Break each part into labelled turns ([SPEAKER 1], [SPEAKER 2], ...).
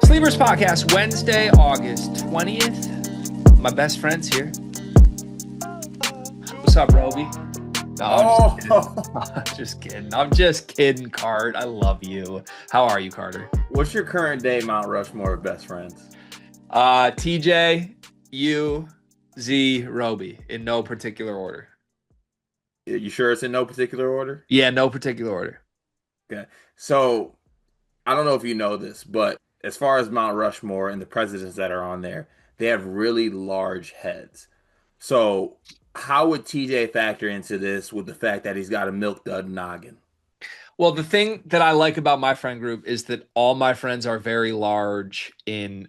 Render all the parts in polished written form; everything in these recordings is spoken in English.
[SPEAKER 1] Sleepers Podcast, Wednesday, August 20th. My best friend's here. What's up, Roby? No, I'm just kidding. I'm just kidding, Cart. I love you. How are you, Carter?
[SPEAKER 2] What's your current day Mount Rushmore of best friends?
[SPEAKER 1] TJ, you, Z, Roby, in no particular order.
[SPEAKER 2] You sure it's in no particular order?
[SPEAKER 1] Yeah, no particular order.
[SPEAKER 2] Okay. So, I don't know if you know this, but as far as Mount Rushmore and the presidents that are on there, they have really large heads. So, how would TJ factor into this with the fact that he's got a milk dud noggin?
[SPEAKER 1] Well, the thing that I like about my friend group is that all my friends are very large in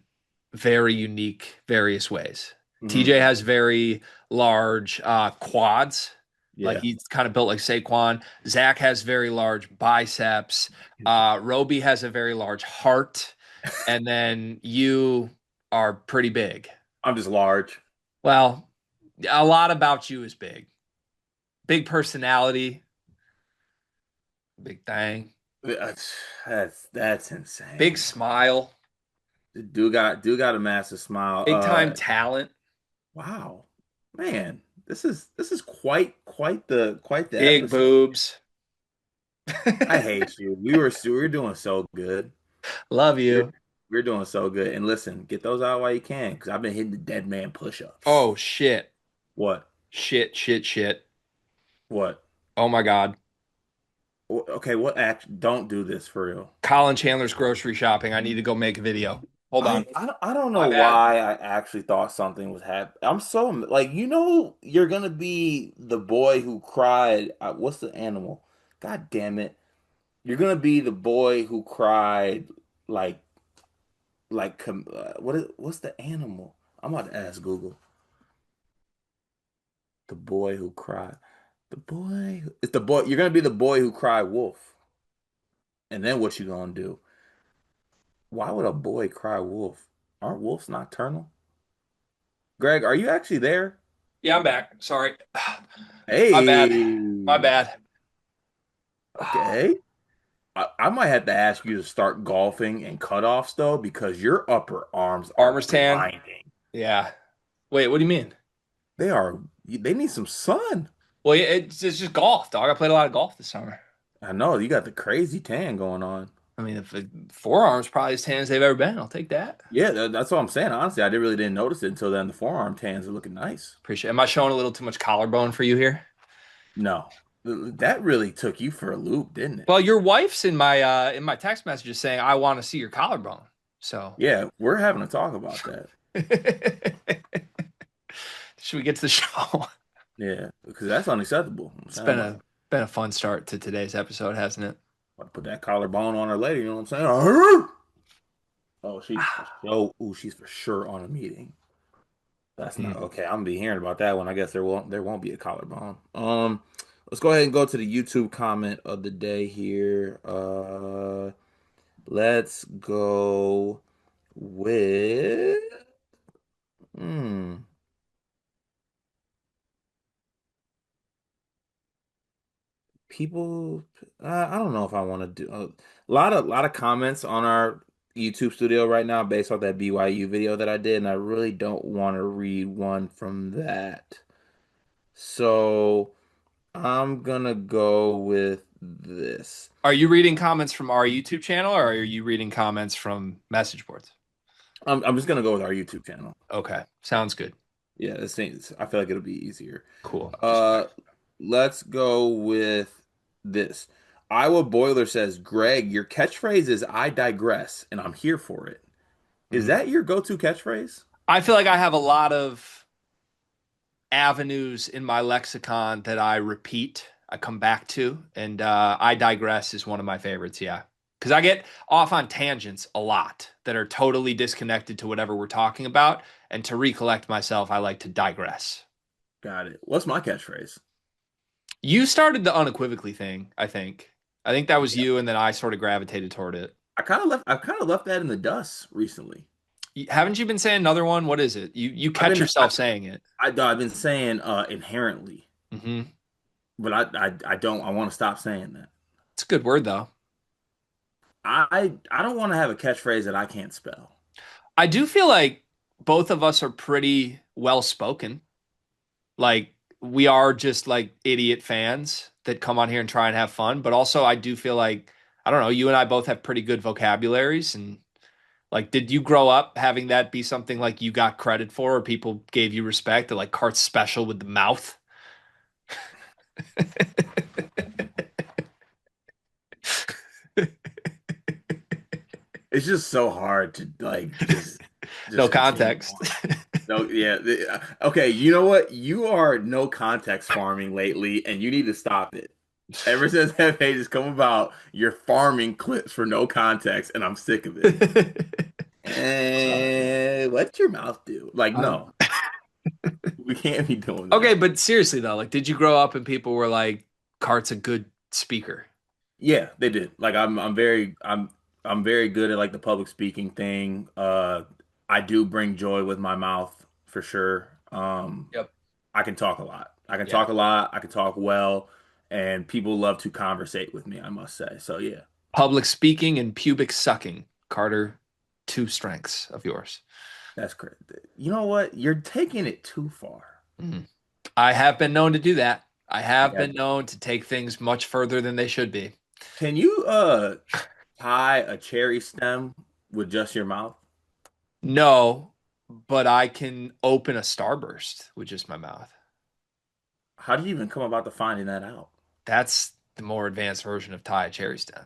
[SPEAKER 1] very unique, various ways. TJ has very large quads.
[SPEAKER 2] Yeah.
[SPEAKER 1] Like he's kind of built like Saquon. Zach has very large biceps. Roby has a very large heart. And then you are pretty big.
[SPEAKER 2] I'm just large.
[SPEAKER 1] Well, a lot about you is big. Big personality. Big thing.
[SPEAKER 2] That's insane.
[SPEAKER 1] Big smile.
[SPEAKER 2] Dude got a massive smile.
[SPEAKER 1] Big time talent.
[SPEAKER 2] Wow. Man, this is quite the
[SPEAKER 1] Big
[SPEAKER 2] episode.
[SPEAKER 1] boobs.
[SPEAKER 2] I hate you. We were doing so good.
[SPEAKER 1] Love you.
[SPEAKER 2] We're doing so good. And listen, get those out while you can, because I've been hitting the dead man push-ups.
[SPEAKER 1] Oh shit.
[SPEAKER 2] What?
[SPEAKER 1] Shit.
[SPEAKER 2] What?
[SPEAKER 1] Oh my God.
[SPEAKER 2] Okay, what act? Don't do this for real.
[SPEAKER 1] Colin Chandler's grocery shopping. I need to go make a video. Hold on.
[SPEAKER 2] I don't know why I actually thought something was happening. I'm so like, you're gonna be the boy who cried. What's the animal? God damn it! You're gonna be the boy who cried like what's the animal? I'm about to ask Google. The boy who cried. It's the boy. You're gonna be the boy who cried wolf. And then what you gonna do? Why would a boy cry wolf? Aren't wolves nocturnal? Greg, are you actually there?
[SPEAKER 1] Yeah, I'm back. Sorry.
[SPEAKER 2] Hey.
[SPEAKER 1] My bad.
[SPEAKER 2] Okay. I might have to ask you to start golfing and cutoffs though, because your upper arms are
[SPEAKER 1] tan.
[SPEAKER 2] blinding.
[SPEAKER 1] Yeah. Wait, what do you mean?
[SPEAKER 2] They need some sun.
[SPEAKER 1] Well, it's just golf, dog. I played a lot of golf this summer.
[SPEAKER 2] I know, you got the crazy tan going on.
[SPEAKER 1] I mean, the forearms probably as tan as they've ever been. I'll take that.
[SPEAKER 2] Yeah, that's what I'm saying. Honestly, I really didn't notice it until then. The forearm tans are looking nice.
[SPEAKER 1] Appreciate it. Am I showing a little too much collarbone for you here?
[SPEAKER 2] No. That really took you for a loop, didn't it?
[SPEAKER 1] Well, your wife's in my text messages saying, I want to see your collarbone. So
[SPEAKER 2] yeah, we're having a talk about that.
[SPEAKER 1] Should we get to the show?
[SPEAKER 2] Yeah, because that's unacceptable.
[SPEAKER 1] It's been a fun start to today's episode, hasn't it?
[SPEAKER 2] I'll put that collarbone on her later, you know what I'm saying? Oh, she's for sure on a meeting. That's not okay. I'm gonna be hearing about that one. I guess there won't be a collarbone. Let's go ahead and go to the YouTube comment of the day here. Let's go with people. I don't know if I want to do a lot of comments on our YouTube studio right now based off that BYU video that I did, and I really don't want to read one from that. So I'm gonna go with this.
[SPEAKER 1] Are you reading comments from our YouTube channel, or are you reading comments from message boards?
[SPEAKER 2] I'm just gonna go with our YouTube channel.
[SPEAKER 1] Okay, sounds good.
[SPEAKER 2] Yeah, I feel like it'll be easier.
[SPEAKER 1] Cool.
[SPEAKER 2] Let's go with this. Iowa Boiler says, Greg, your catchphrase is "I digress," and I'm here for it. Is that your go-to catchphrase?
[SPEAKER 1] I feel like I have a lot of avenues in my lexicon that I repeat, I come back to, and I digress is one of my favorites. Yeah, because I get off on tangents a lot that are totally disconnected to whatever we're talking about, and to recollect myself, I like to digress.
[SPEAKER 2] Got it. What's my catchphrase?
[SPEAKER 1] You started the unequivocally thing, I think. I think that was you, and then I sort of gravitated toward it.
[SPEAKER 2] I've kind of left that in the dust recently.
[SPEAKER 1] Haven't you been saying another one? What is it? You catch yourself saying it.
[SPEAKER 2] I've been saying inherently.
[SPEAKER 1] Mm-hmm.
[SPEAKER 2] but I don't. I want to stop saying that.
[SPEAKER 1] It's a good word though.
[SPEAKER 2] I don't want to have a catchphrase that I can't spell.
[SPEAKER 1] I do feel like both of us are pretty well spoken. Like we are just like idiot fans that come on here and try and have fun, but also I do feel like I don't know, you and I both have pretty good vocabularies and like did you grow up having that be something like you got credit for or people gave you respect that like Cart's special with the mouth?
[SPEAKER 2] It's just so hard to like
[SPEAKER 1] No
[SPEAKER 2] just continue
[SPEAKER 1] context.
[SPEAKER 2] on. No, yeah. Okay, you know what? You are no context farming lately, and you need to stop it. Ever since that page has come about, you're farming clips for no context, and I'm sick of it.
[SPEAKER 1] Sorry.
[SPEAKER 2] And let your mouth do. Like,
[SPEAKER 1] Um,
[SPEAKER 2] no, we can't be doing
[SPEAKER 1] okay,
[SPEAKER 2] that.
[SPEAKER 1] but seriously though, like did you grow up and people were like Cart's a good speaker?
[SPEAKER 2] Yeah, they did. Like, I'm very good at like the public speaking thing. I do bring joy with my mouth for sure.
[SPEAKER 1] Yep.
[SPEAKER 2] I can talk a lot. I can
[SPEAKER 1] Yeah.
[SPEAKER 2] talk a lot. I can talk well, and people love to conversate with me, I must say. So yeah,
[SPEAKER 1] Public speaking and pubic sucking. Carter, two strengths of yours.
[SPEAKER 2] that's great. You know what? You're taking it too far.
[SPEAKER 1] Mhm. I have been known to do that. I have
[SPEAKER 2] Yeah.
[SPEAKER 1] been known to take things much further than they should be.
[SPEAKER 2] Can you tie a cherry stem with just your mouth?
[SPEAKER 1] No, but I can open a starburst with just my mouth.
[SPEAKER 2] How do you even come about to finding that out?
[SPEAKER 1] That's the more advanced version of tie a cherry stem.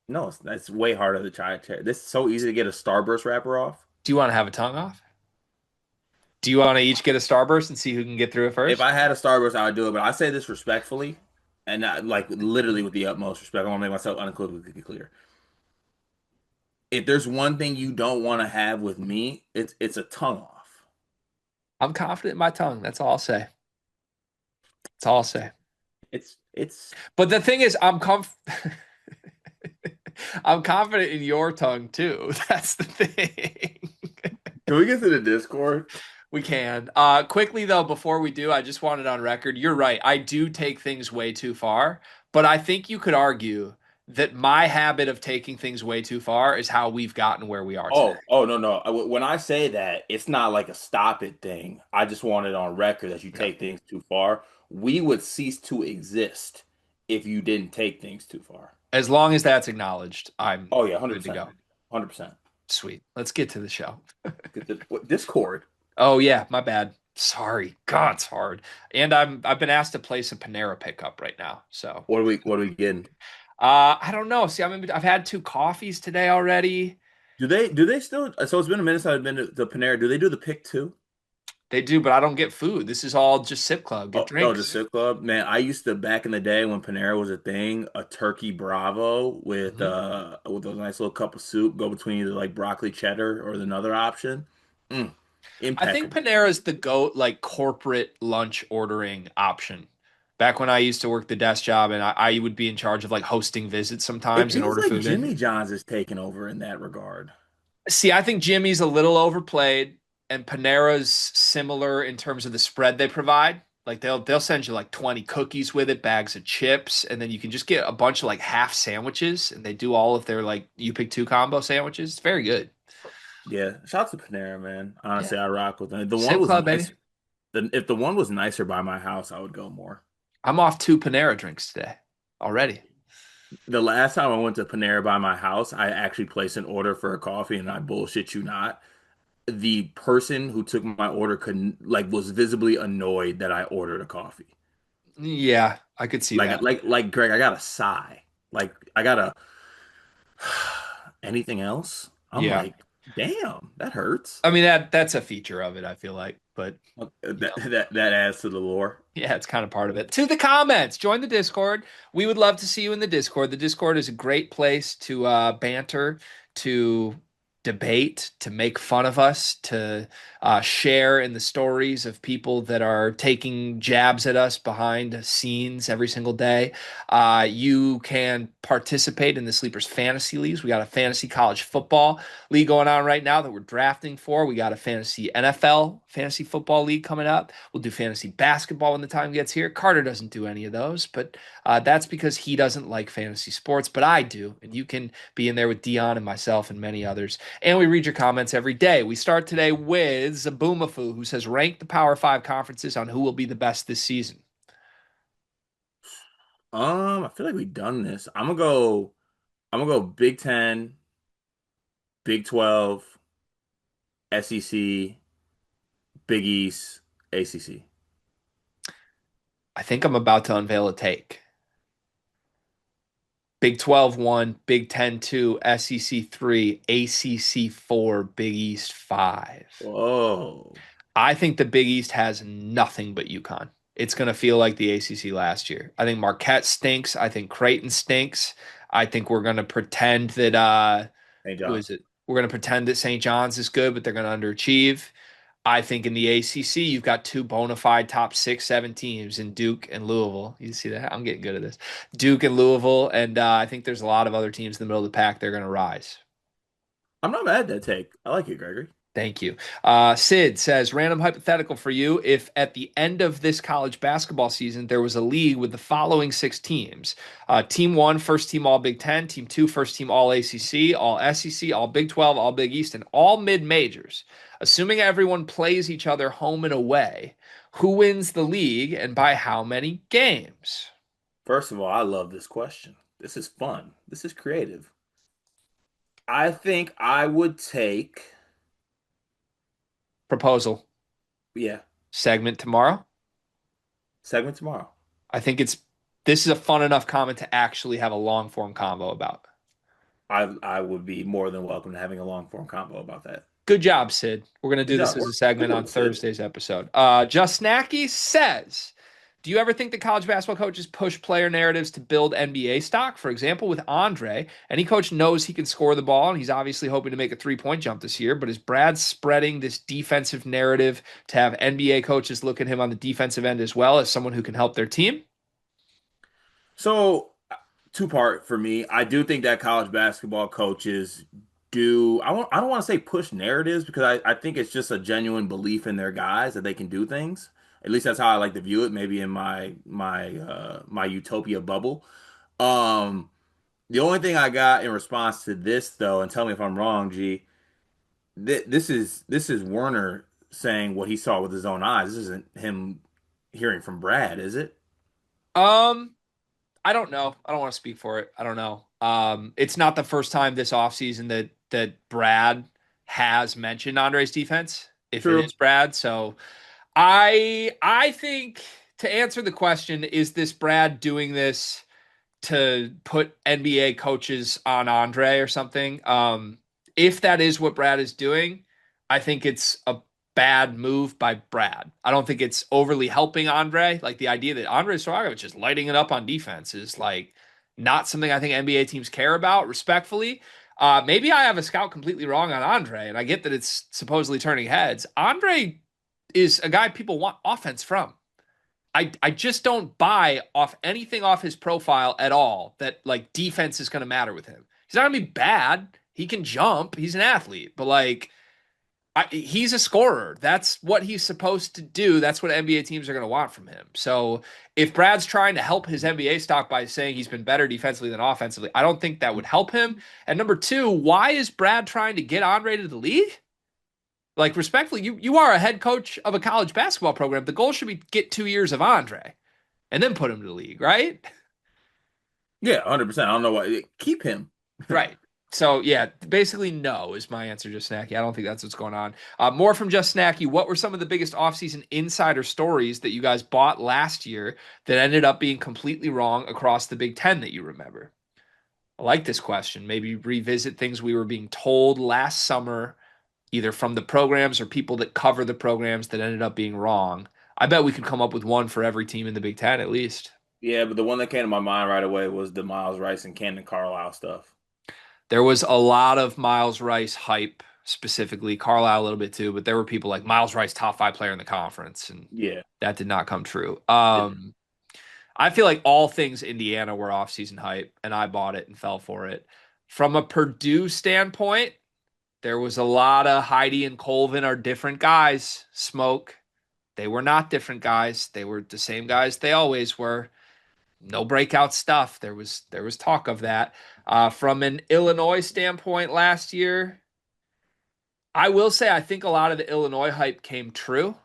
[SPEAKER 2] No, that's way harder to try a cherry. This is so easy to get a Starburst wrapper off.
[SPEAKER 1] Do you want to have a tongue off? Do you want to each get a starburst and see who can get through it
[SPEAKER 2] If
[SPEAKER 1] first?
[SPEAKER 2] I had a Starburst, I would do it. But I say this respectfully, and not, like literally with the utmost respect. I want to make myself unequivocally clear. If there's one thing you don't want to have with me, it's a tongue off.
[SPEAKER 1] I'm confident in my tongue. That's all I'll say. That's all I'll say.
[SPEAKER 2] It's.
[SPEAKER 1] But the thing is, I'm confident in your tongue too. That's the thing.
[SPEAKER 2] Can we get to the Discord?
[SPEAKER 1] We can. Quickly though, before we do, I just wanted on record. You're right. I do take things way too far, but I think you could argue that my habit of taking things way too far is how we've gotten where we are today.
[SPEAKER 2] Oh no no. When I say that, it's not like a stop it thing. I just want it on record that you
[SPEAKER 1] Yeah.
[SPEAKER 2] take things too far. We would cease to exist if you didn't take things too far.
[SPEAKER 1] As long as that's acknowledged, I'm
[SPEAKER 2] Oh yeah,
[SPEAKER 1] good to
[SPEAKER 2] 100%.
[SPEAKER 1] go.
[SPEAKER 2] 100%.
[SPEAKER 1] Sweet. Let's get to the show.
[SPEAKER 2] Discord.
[SPEAKER 1] Oh yeah, my bad. Sorry. God, it's hard. And I've been asked to place a Panera pickup right now. So
[SPEAKER 2] What are we getting?
[SPEAKER 1] I don't know. See, I've had two coffees today already.
[SPEAKER 2] Do they still so it's been a minute since I've been to Panera. Do they do the pick too?
[SPEAKER 1] They do, but I don't get food. This is all just sip club. Get
[SPEAKER 2] Oh, the
[SPEAKER 1] drinks.
[SPEAKER 2] Sip Club. Man, I used to back in the day when Panera was a thing, a turkey Bravo
[SPEAKER 1] Mhm.
[SPEAKER 2] with a nice little cup of soup, go between either like broccoli cheddar or another option. Mm,
[SPEAKER 1] I think
[SPEAKER 2] impeccable.
[SPEAKER 1] Panera's the GOAT like corporate lunch ordering option. Back when I used to work the desk job and I would be in charge of like hosting visits
[SPEAKER 2] It
[SPEAKER 1] sometimes and
[SPEAKER 2] feels
[SPEAKER 1] order
[SPEAKER 2] like
[SPEAKER 1] food in.
[SPEAKER 2] Jimmy John's is taking over in that regard.
[SPEAKER 1] See, I think Jimmy's a little overplayed and Panera's similar in terms of the spread they provide. Like they'll send you like 20 cookies with it, bags of chips, and then you can just get a bunch of like half sandwiches and they do all of their like you pick two combo sandwiches. It's very good.
[SPEAKER 2] Yeah, shout out to Panera, man.
[SPEAKER 1] Yeah.
[SPEAKER 2] Honestly, I rock with them. The one
[SPEAKER 1] Sip
[SPEAKER 2] was
[SPEAKER 1] Club, baby.
[SPEAKER 2] nice. If the one was nicer by my house, I would go more.
[SPEAKER 1] I'm off two Panera drinks today already.
[SPEAKER 2] The last time I went to Panera by my house, I actually placed an order for a coffee, and I bullshit you not. The person who took my order couldn't like was visibly annoyed that I ordered a coffee.
[SPEAKER 1] Yeah, I could see that.
[SPEAKER 2] Like Greg, I got a sigh. Like I got a anything else? I'm
[SPEAKER 1] Yeah.
[SPEAKER 2] like, damn, that hurts.
[SPEAKER 1] I mean that's a feature of it, I feel like. But you
[SPEAKER 2] That
[SPEAKER 1] know,
[SPEAKER 2] that adds to the lore.
[SPEAKER 1] yeah, it's kind of part of it. To the comments, join the Discord. We would love to see you in the Discord. The Discord is a great place to banter, to debate, to make fun of us, to share in the stories of people that are taking jabs at us behind the scenes every single day. You can participate in the Sleepers Fantasy Leagues. We got a fantasy college football league going on right now that we're drafting for. We got a fantasy NFL fantasy football league coming up. We'll do fantasy basketball when the time gets here. Carter doesn't do any of those, but that's because he doesn't like fantasy sports, but I do. And you can be in there with Dion and myself and many others. And we read your comments every day. We start today with Zaboomafoo, who says, rank the Power Five conferences on who will be the best this season.
[SPEAKER 2] I feel like we've done this. I'm gonna go Big Ten, Big 12, SEC, Big East, ACC.
[SPEAKER 1] I think I'm about to unveil a take. Big 12 1, Big Ten 2, SEC 3, ACC 4, Big East 5.
[SPEAKER 2] Whoa.
[SPEAKER 1] I think the Big East has nothing but UConn. It's going to feel like the ACC last year. I think Marquette stinks. I think Creighton stinks. I think we're going to pretend that
[SPEAKER 2] St.
[SPEAKER 1] who is
[SPEAKER 2] John's.
[SPEAKER 1] it? We're going to pretend that St. John's is good, but they're going to underachieve. I think in the ACC, you've got two bona fide top 6, 7 teams in Duke and Louisville. You see that? I'm getting good at this. Duke and Louisville, and I think there's a lot of other teams in the middle of the pack. They're going to rise.
[SPEAKER 2] I'm not mad at that take. I like it, Gregory.
[SPEAKER 1] Thank you. Sid says, random hypothetical for you. If at the end of this college basketball season, there was a league with the following 6 teams: Team one, first team All Big Ten; Team two, first team All ACC; All SEC; All Big 12; All Big East; and all mid majors. Assuming everyone plays each other home and away, who wins the league and by how many games?
[SPEAKER 2] First of all, I love this question. This is fun. This is creative. I think I would take,
[SPEAKER 1] Proposal
[SPEAKER 2] yeah,
[SPEAKER 1] segment tomorrow.
[SPEAKER 2] segment tomorrow.
[SPEAKER 1] I think this is a fun enough comment to actually have a long form combo about.
[SPEAKER 2] I would be more than welcome to having a long form combo about that.
[SPEAKER 1] Good job, Sid. We're going to
[SPEAKER 2] Good
[SPEAKER 1] do this
[SPEAKER 2] job.
[SPEAKER 1] as a
[SPEAKER 2] We're
[SPEAKER 1] segment
[SPEAKER 2] good
[SPEAKER 1] on
[SPEAKER 2] with Sid.
[SPEAKER 1] Thursday's episode. Just Snacky says, do you ever think that college basketball coaches push player narratives to build NBA stock? For example, with Andre, any coach knows he can score the ball, and he's obviously hoping to make a 3-point jump this year. But is Brad spreading this defensive narrative to have NBA coaches look at him on the defensive end as well as someone who can help their team?
[SPEAKER 2] So, two part for me. I do think that college basketball coaches do. I don't want to say push narratives because I think it's just a genuine belief in their guys that they can do things. At least that's how I like to view it. Maybe in my utopia bubble. Um, the only thing I got in response to this though, and tell me if I'm wrong, G. This is Werner saying what he saw with his own eyes. This isn't him hearing from Brad, is it?
[SPEAKER 1] Um, I don't know. I don't want to speak for it. I don't know. It's not the first time this offseason that Brad has mentioned Andre's defense, if it is
[SPEAKER 2] True.
[SPEAKER 1] Brad. So I think to answer the question, is this Brad doing this to put NBA coaches on Andre or something? If that is what Brad is doing, I think it's a bad move by Brad. I don't think it's overly helping Andre. Like the idea that Andre Stojakovic is lighting it up on defense is like not something I think NBA teams care about, respectfully. Maybe I have a scout completely wrong on Andre, and I get that it's supposedly turning heads. Andre is a guy people want offense from. I just don't buy off anything off his profile at all that like defense is going to matter with him. He's not going to be bad. He can jump. He's an athlete, but like he's a scorer. That's what he's supposed to do. That's what NBA teams are going to want from him. So if Brad's trying to help his NBA stock by saying he's been better defensively than offensively, I don't think that would help him. And number two, why is Brad trying to get Andre to the league? Like respectfully, you are a head coach of a college basketball program. The goal should be get 2 years of Andre and then put him to the league, right?
[SPEAKER 2] Yeah, 100%. I don't know why. Keep him.
[SPEAKER 1] Right. So yeah, basically no is my answer, Just Snacky. I don't think that's what's going on. More from Just Snacky. What were some of the biggest offseason insider stories that you guys bought last year that ended up being completely wrong across the Big Ten that you remember? I like this question. Maybe revisit things we were being told last summer, either from the programs or people that cover the programs that ended up being wrong. I bet we could come up with one for every team in the Big Ten at least.
[SPEAKER 2] Yeah, but the one that came to my mind right away was the Miles Rice and Camden Carlisle stuff.
[SPEAKER 1] There was a lot of Miles Rice hype, specifically Carlisle a little bit too, but there were people like Miles Rice, top five player in the conference, and
[SPEAKER 2] Yeah.
[SPEAKER 1] that did not come true.
[SPEAKER 2] Didn't.
[SPEAKER 1] I feel like all things Indiana were off-season hype, and I bought it and fell for it. From a Purdue standpoint, there was a lot of Heidi and Colvin are different guys. Smoke. They were not different guys. They were the same guys they always were. No breakout stuff. There was talk of that. From an Illinois standpoint last year, I will say I think a lot of the Illinois hype came true.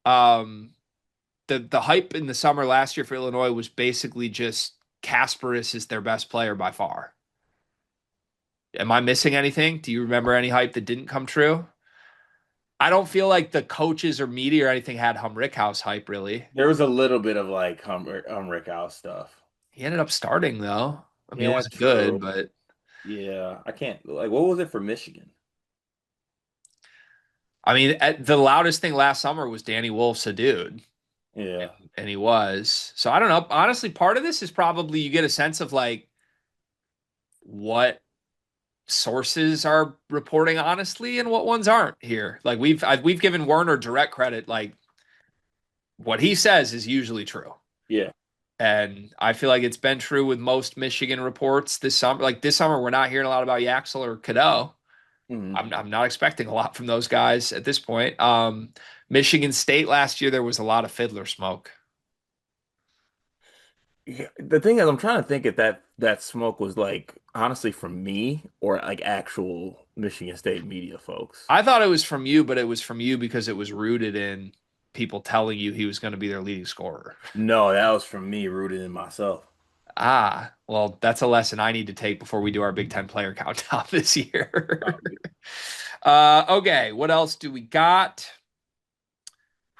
[SPEAKER 1] Um, the hype in the summer last year for Illinois was basically just Kasparis is their best player by far. Am I missing anything? Do you remember any hype that didn't come true? I don't feel like the coaches or media or anything had Rickhouse hype really.
[SPEAKER 2] There was a little bit of like Rick Out stuff.
[SPEAKER 1] He ended up starting though. I mean, it
[SPEAKER 2] Yeah,
[SPEAKER 1] wasn't good,
[SPEAKER 2] true.
[SPEAKER 1] but
[SPEAKER 2] Yeah, I can't like what was it for Michigan?
[SPEAKER 1] I mean, the loudest thing last summer was Danny Wolf's a dude,
[SPEAKER 2] Yeah.
[SPEAKER 1] and he was. So I don't know. Honestly, part of this is probably you get a sense of like what sources are reporting honestly and what ones aren't here. Like we've given Werner direct credit. Like what he says is usually true.
[SPEAKER 2] Yeah.
[SPEAKER 1] And I feel like it's been true with most Michigan reports this summer. Like this summer, we're not hearing a lot about Yaxel or Cadeau.
[SPEAKER 2] Mhm.
[SPEAKER 1] I'm not expecting a lot from those guys at this point. Michigan State last year, there was a lot of fiddler smoke.
[SPEAKER 2] Yeah, the thing is, I'm trying to think if that smoke was like honestly from me or like actual Michigan State media folks.
[SPEAKER 1] I thought it was from you, but it was from you because it was rooted in people telling you he was going to be their leading scorer.
[SPEAKER 2] No, that was from me rooted in myself.
[SPEAKER 1] Ah, well, that's a lesson I need to take before we do our Big Ten player countdown this year.
[SPEAKER 2] Probably.
[SPEAKER 1] Okay, what else do we got?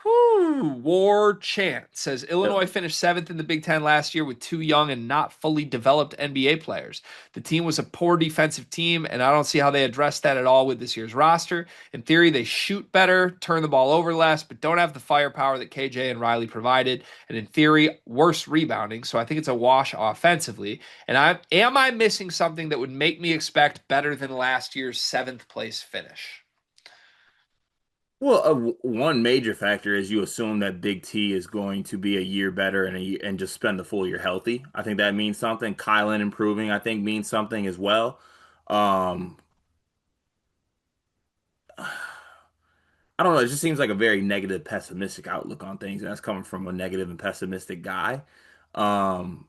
[SPEAKER 1] Whew, War Chant says
[SPEAKER 2] Yep.
[SPEAKER 1] Illinois finished seventh in the Big Ten last year with two young and not fully developed NBA players. The team was a poor defensive team, and I don't see how they addressed that at all with this year's roster. In theory, they shoot better, turn the ball over less, but don't have the firepower that KJ and Riley provided. And in theory, worse rebounding. So I think it's a wash offensively. And am I missing something that would make me expect better than last year's seventh place finish?
[SPEAKER 2] Well, one major factor is you assume that Big T is going to be a year better and just spend the full year healthy. I think that means something. Kylan improving, I think, means something as well. Um, I don't know. It just seems like a very negative, pessimistic outlook on things, and that's coming from a negative and pessimistic guy. Um,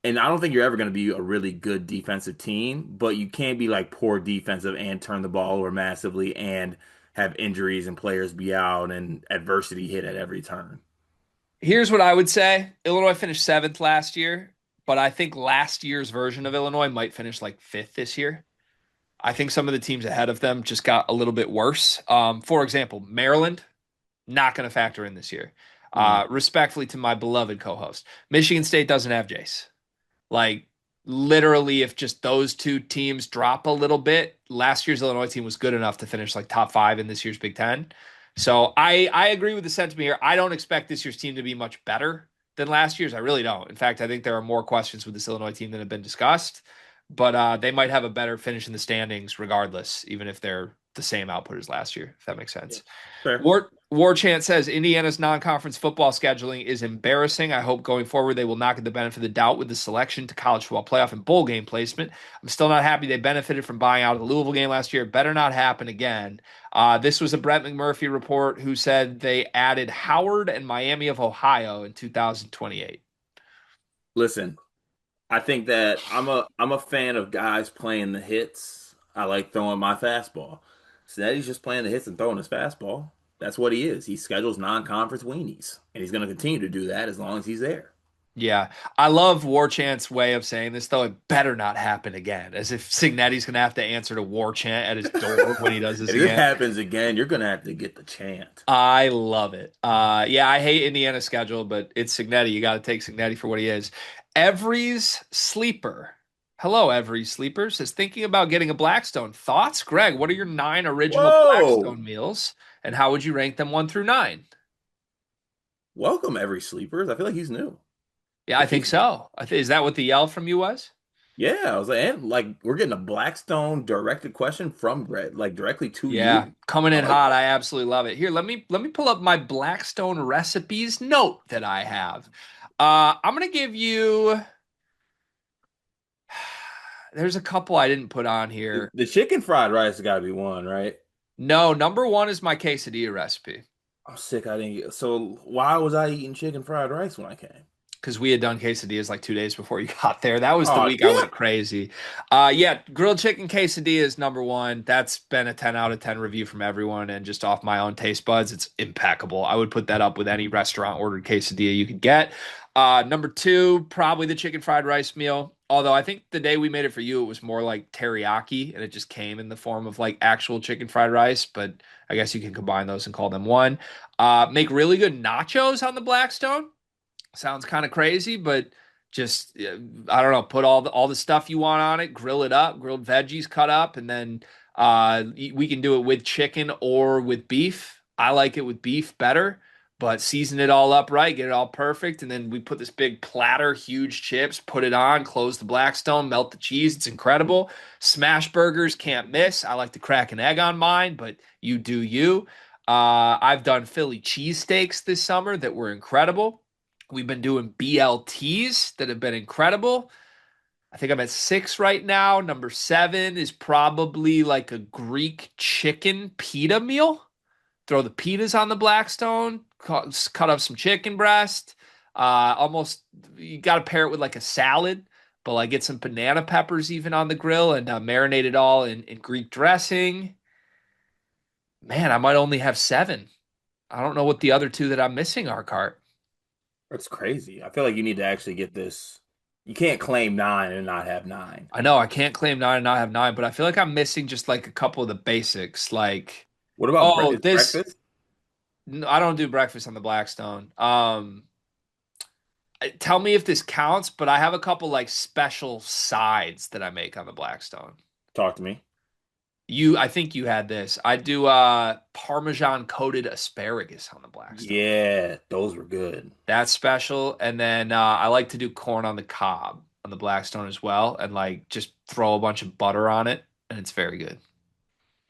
[SPEAKER 2] and I don't think you're ever going to be a really good defensive team, but you can't be like poor defensive and turn the ball over massively and have injuries and players be out and adversity hit at every turn.
[SPEAKER 1] Here's what I would say. Illinois finished seventh last year, but I think last year's version of Illinois might finish like fifth this year. I think some of the teams ahead of them just got a little bit worse. For example, Maryland, not going to factor in this year.
[SPEAKER 2] Mhm.
[SPEAKER 1] Respectfully to my beloved co-host, Michigan State doesn't have Jace. Like literally, if just those two teams drop a little bit, last year's Illinois team was good enough to finish like top five in this year's Big Ten. So I agree with the sentiment here. I don't expect this year's team to be much better than last year's. I really don't. In fact, I think there are more questions with this Illinois team than have been discussed. But they might have a better finish in the standings regardless, even if they're the same output as last year, if that makes
[SPEAKER 2] Yeah.
[SPEAKER 1] sense.
[SPEAKER 2] Fair.
[SPEAKER 1] War Chant says Indiana's non-conference football scheduling is embarrassing. I hope going forward they will not get the benefit of the doubt with the selection to college football playoff and bowl game placement. I'm still not happy they benefited from buying out of the Louisville game last year. Better not happen again. This was a Brett McMurphy report who said they added Howard and Miami of Ohio in 2028.
[SPEAKER 2] Listen, I think that I'm a fan of guys playing the hits. I like throwing my fastball. Snetty's just playing the hits and throwing his fastball. That's what he is. He schedules non-conference weenies, and he's going to continue to do that as long as he's there.
[SPEAKER 1] Yeah, I love War Chant's way of saying this, though. It better not happen again, as if Signetti's going to have to answer to War Chant at his door when he does this
[SPEAKER 2] If it
[SPEAKER 1] again.
[SPEAKER 2] happens again, you're going to have to get the chant.
[SPEAKER 1] I love it. Yeah, I hate Indiana's schedule, but it's Signetti. You got to take Signetti for what he is. Every's Sleeper. Hello, Every's Sleeper. Says thinking about getting a Blackstone. Thoughts, Greg? What are your nine original
[SPEAKER 2] Whoa!
[SPEAKER 1] Blackstone meals, and how would you rank them one through nine?
[SPEAKER 2] Welcome every sleepers. I feel like he's new.
[SPEAKER 1] Yeah, I
[SPEAKER 2] If
[SPEAKER 1] think
[SPEAKER 2] he's
[SPEAKER 1] so. Is that what the yell from you was?
[SPEAKER 2] Yeah, I was like, and like we're getting a Blackstone directed question from Brett, like directly to
[SPEAKER 1] Yeah,
[SPEAKER 2] you.
[SPEAKER 1] coming
[SPEAKER 2] I
[SPEAKER 1] in
[SPEAKER 2] like
[SPEAKER 1] hot.
[SPEAKER 2] that.
[SPEAKER 1] I absolutely love it. Here, let me pull up my Blackstone recipes note that I have. I'm gonna give you. There's a couple I didn't put on
[SPEAKER 2] The,
[SPEAKER 1] here.
[SPEAKER 2] the chicken fried rice has got to be one, right?
[SPEAKER 1] No, number one is my quesadilla recipe.
[SPEAKER 2] I'm sick. I didn't get. So why was I eating chicken fried rice when I came?
[SPEAKER 1] Because we had done quesadillas like 2 days before you got there. That was the
[SPEAKER 2] Oh,
[SPEAKER 1] week I
[SPEAKER 2] yeah.
[SPEAKER 1] went crazy. Yeah, grilled chicken quesadilla is number one. That's been a 10 out of 10 review from everyone. And just off my own taste buds, it's impeccable. I would put that up with any restaurant ordered quesadilla you could get. Number two, probably the chicken fried rice meal. Although I think the day we made it for you, it was more like teriyaki and it just came in the form of like actual chicken fried rice. But I guess you can combine those and call them one. Make really good nachos on the Blackstone. Sounds kind of crazy, but just I don't know, put all the stuff you want on it, grill it up, grilled veggies cut up, and then we can do it with chicken or with beef. I like it with beef better, but season it all up right, get it all perfect, and then we put this big platter, huge chips, put it on, close the Blackstone, melt the cheese. It's incredible. Smash burgers can't miss. I like to crack an egg on mine, but you do you. I've done Philly cheesesteaks this summer that were incredible. We've been doing BLTs that have been incredible. I think I'm at six right now. Number seven is probably like a Greek chicken pita meal. Throw the pitas on the Blackstone, cut up some chicken breast. Almost, you got to pair it with like a salad, but like get some banana peppers even on the grill and marinate it all in Greek dressing. Man, I might only have seven. I don't know what the other two that I'm missing are, Cart.
[SPEAKER 2] That's crazy. I feel like you need to actually get this. You can't claim nine and not have nine.
[SPEAKER 1] I know I can't claim nine and not have nine, but I feel like I'm missing just like a couple of the basics. Like,
[SPEAKER 2] What about
[SPEAKER 1] oh,
[SPEAKER 2] is
[SPEAKER 1] this
[SPEAKER 2] breakfast?
[SPEAKER 1] I don't do breakfast on the Blackstone. Tell me if this counts, but I have a couple like special sides that I make on the Blackstone.
[SPEAKER 2] Talk to me.
[SPEAKER 1] I think you had this. I do Parmesan coated asparagus on the Blackstone.
[SPEAKER 2] Yeah, those were good.
[SPEAKER 1] That's special. And then I like to do corn on the cob on the Blackstone as well, and like just throw a bunch of butter on it, and it's very good.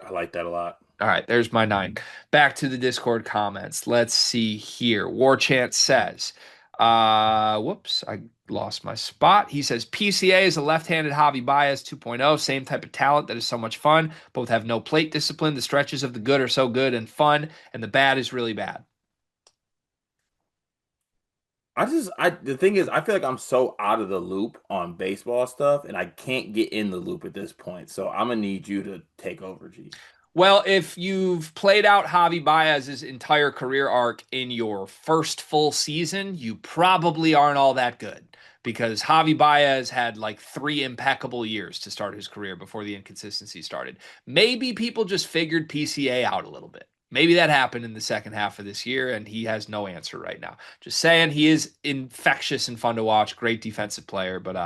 [SPEAKER 2] I like that a lot.
[SPEAKER 1] All right, there's my nine. Back to the Discord comments. Let's see here. War Chant says, whoops, I lost my spot. He says PCA is a left-handed Javi Baez 2.0, same type of talent that is so much fun. Both have no plate discipline. The stretches of the good are so good and fun, and the bad is really bad.
[SPEAKER 2] The thing is, I feel like I'm so out of the loop on baseball stuff, and I can't get in the loop at this point. So I'm gonna need you to take over, G.
[SPEAKER 1] Well, if you've played out Javi Baez's entire career arc in your first full season, you probably aren't all that good because Javi Baez had like three impeccable years to start his career before the inconsistency started. Maybe people just figured PCA out a little bit. Maybe that happened in the second half of this year, and he has no answer right now. Just saying, he is infectious and fun to watch. Great defensive player, but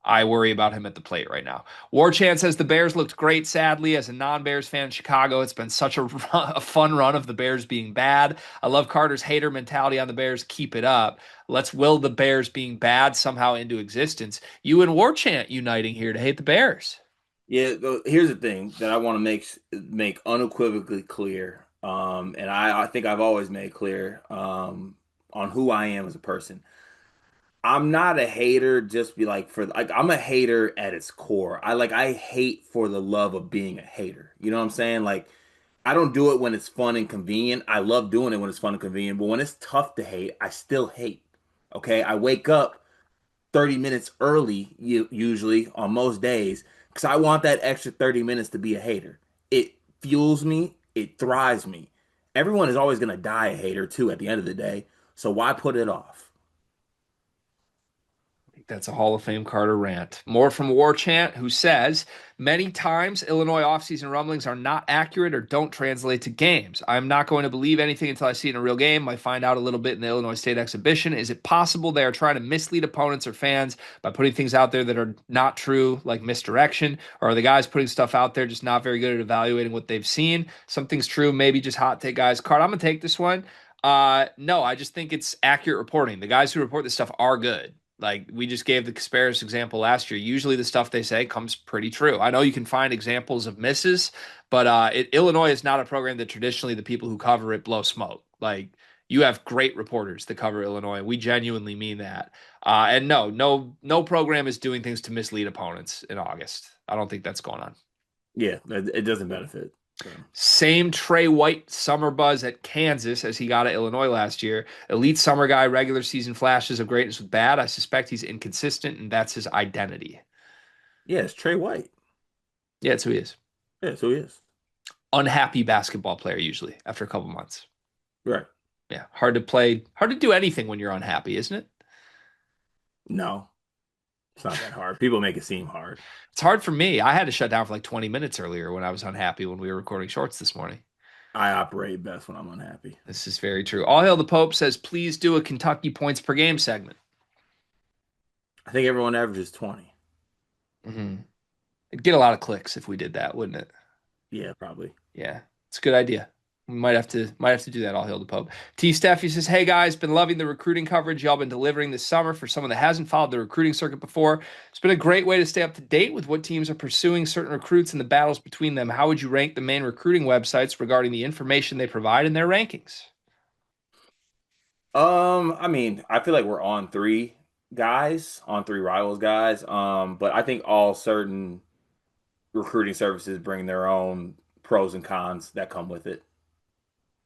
[SPEAKER 1] I worry about him at the plate right now. Warchant says the Bears looked great, sadly. As a non Bears fan in Chicago, it's been such a fun run of the Bears being bad. I love Carter's hater mentality on the Bears. Keep it up. Let's will the Bears being bad somehow into existence. You and Warchant uniting here to hate the Bears.
[SPEAKER 2] Yeah, here's the thing that I want to make unequivocally clear, and I think I've always made clear on who I am as a person. I'm not a hater just be like for like I'm a hater at its core. I hate for the love of being a hater. You know what I'm saying? Like I don't do it when it's fun and convenient. I love doing it when it's fun and convenient, but when it's tough to hate, I still hate. Okay? I wake up 30 minutes early usually on most days because I want that extra 30 minutes to be a hater. It fuels me, it thrives me. Everyone is always going to die a hater too at the end of the day. So why put it off?
[SPEAKER 1] That's a Hall of Fame Carter rant. More from War Chant, who says, many times Illinois offseason rumblings are not accurate or don't translate to games. I'm not going to believe anything until I see it in a real game. I find out a little bit in the Illinois State exhibition. Is it possible they are trying to mislead opponents or fans by putting things out there that are not true, like misdirection? Or are the guys putting stuff out there just not very good at evaluating what they've seen? Something's true, maybe just hot take guys. Card, I'm going to take this one. No, I just think it's accurate reporting. The guys who report this stuff are good. Like we just gave the Kasparis example last year. Usually the stuff they say comes pretty true. I know you can find examples of misses, but Illinois is not a program that traditionally the people who cover it blow smoke. Like you have great reporters that cover Illinois, and we genuinely mean that. And no program is doing things to mislead opponents in August. I don't think that's going on.
[SPEAKER 2] Yeah, it doesn't benefit them.
[SPEAKER 1] Same Trey White summer buzz at Kansas as he got at Illinois last year. Elite summer guy, regular season flashes of greatness with bad. I suspect he's inconsistent, and that's his identity.
[SPEAKER 2] Yeah, it's Trey White.
[SPEAKER 1] Yeah, that's who he is.
[SPEAKER 2] Yeah, so he is.
[SPEAKER 1] Unhappy basketball player usually after a couple months.
[SPEAKER 2] Right.
[SPEAKER 1] Yeah, hard to play, hard to do anything when you're unhappy, isn't it?
[SPEAKER 2] No, it's not that hard. People make it seem hard.
[SPEAKER 1] It's hard for me. I had to shut down for like 20 minutes earlier when I was unhappy when we were recording shorts this morning.
[SPEAKER 2] I operate best when I'm unhappy.
[SPEAKER 1] This is very true. All Hail the Pope says, please do a Kentucky points per game segment.
[SPEAKER 2] I think everyone averages 20.
[SPEAKER 1] It'd get a lot of clicks if we did that, wouldn't it?
[SPEAKER 2] Yeah, probably.
[SPEAKER 1] Yeah, it's a good idea. We might have to do that. All hail the Pope. T. Steffi says, "Hey guys, been loving the recruiting coverage y'all been delivering this summer. For someone that hasn't followed the recruiting circuit before, it's been a great way to stay up to date with what teams are pursuing certain recruits and the battles between them. How would you rank the main recruiting websites regarding the information they provide in their rankings?"
[SPEAKER 2] I mean, I feel like we're on three guys, on three rivals guys. But I think all certain recruiting services bring their own pros and cons that come with it.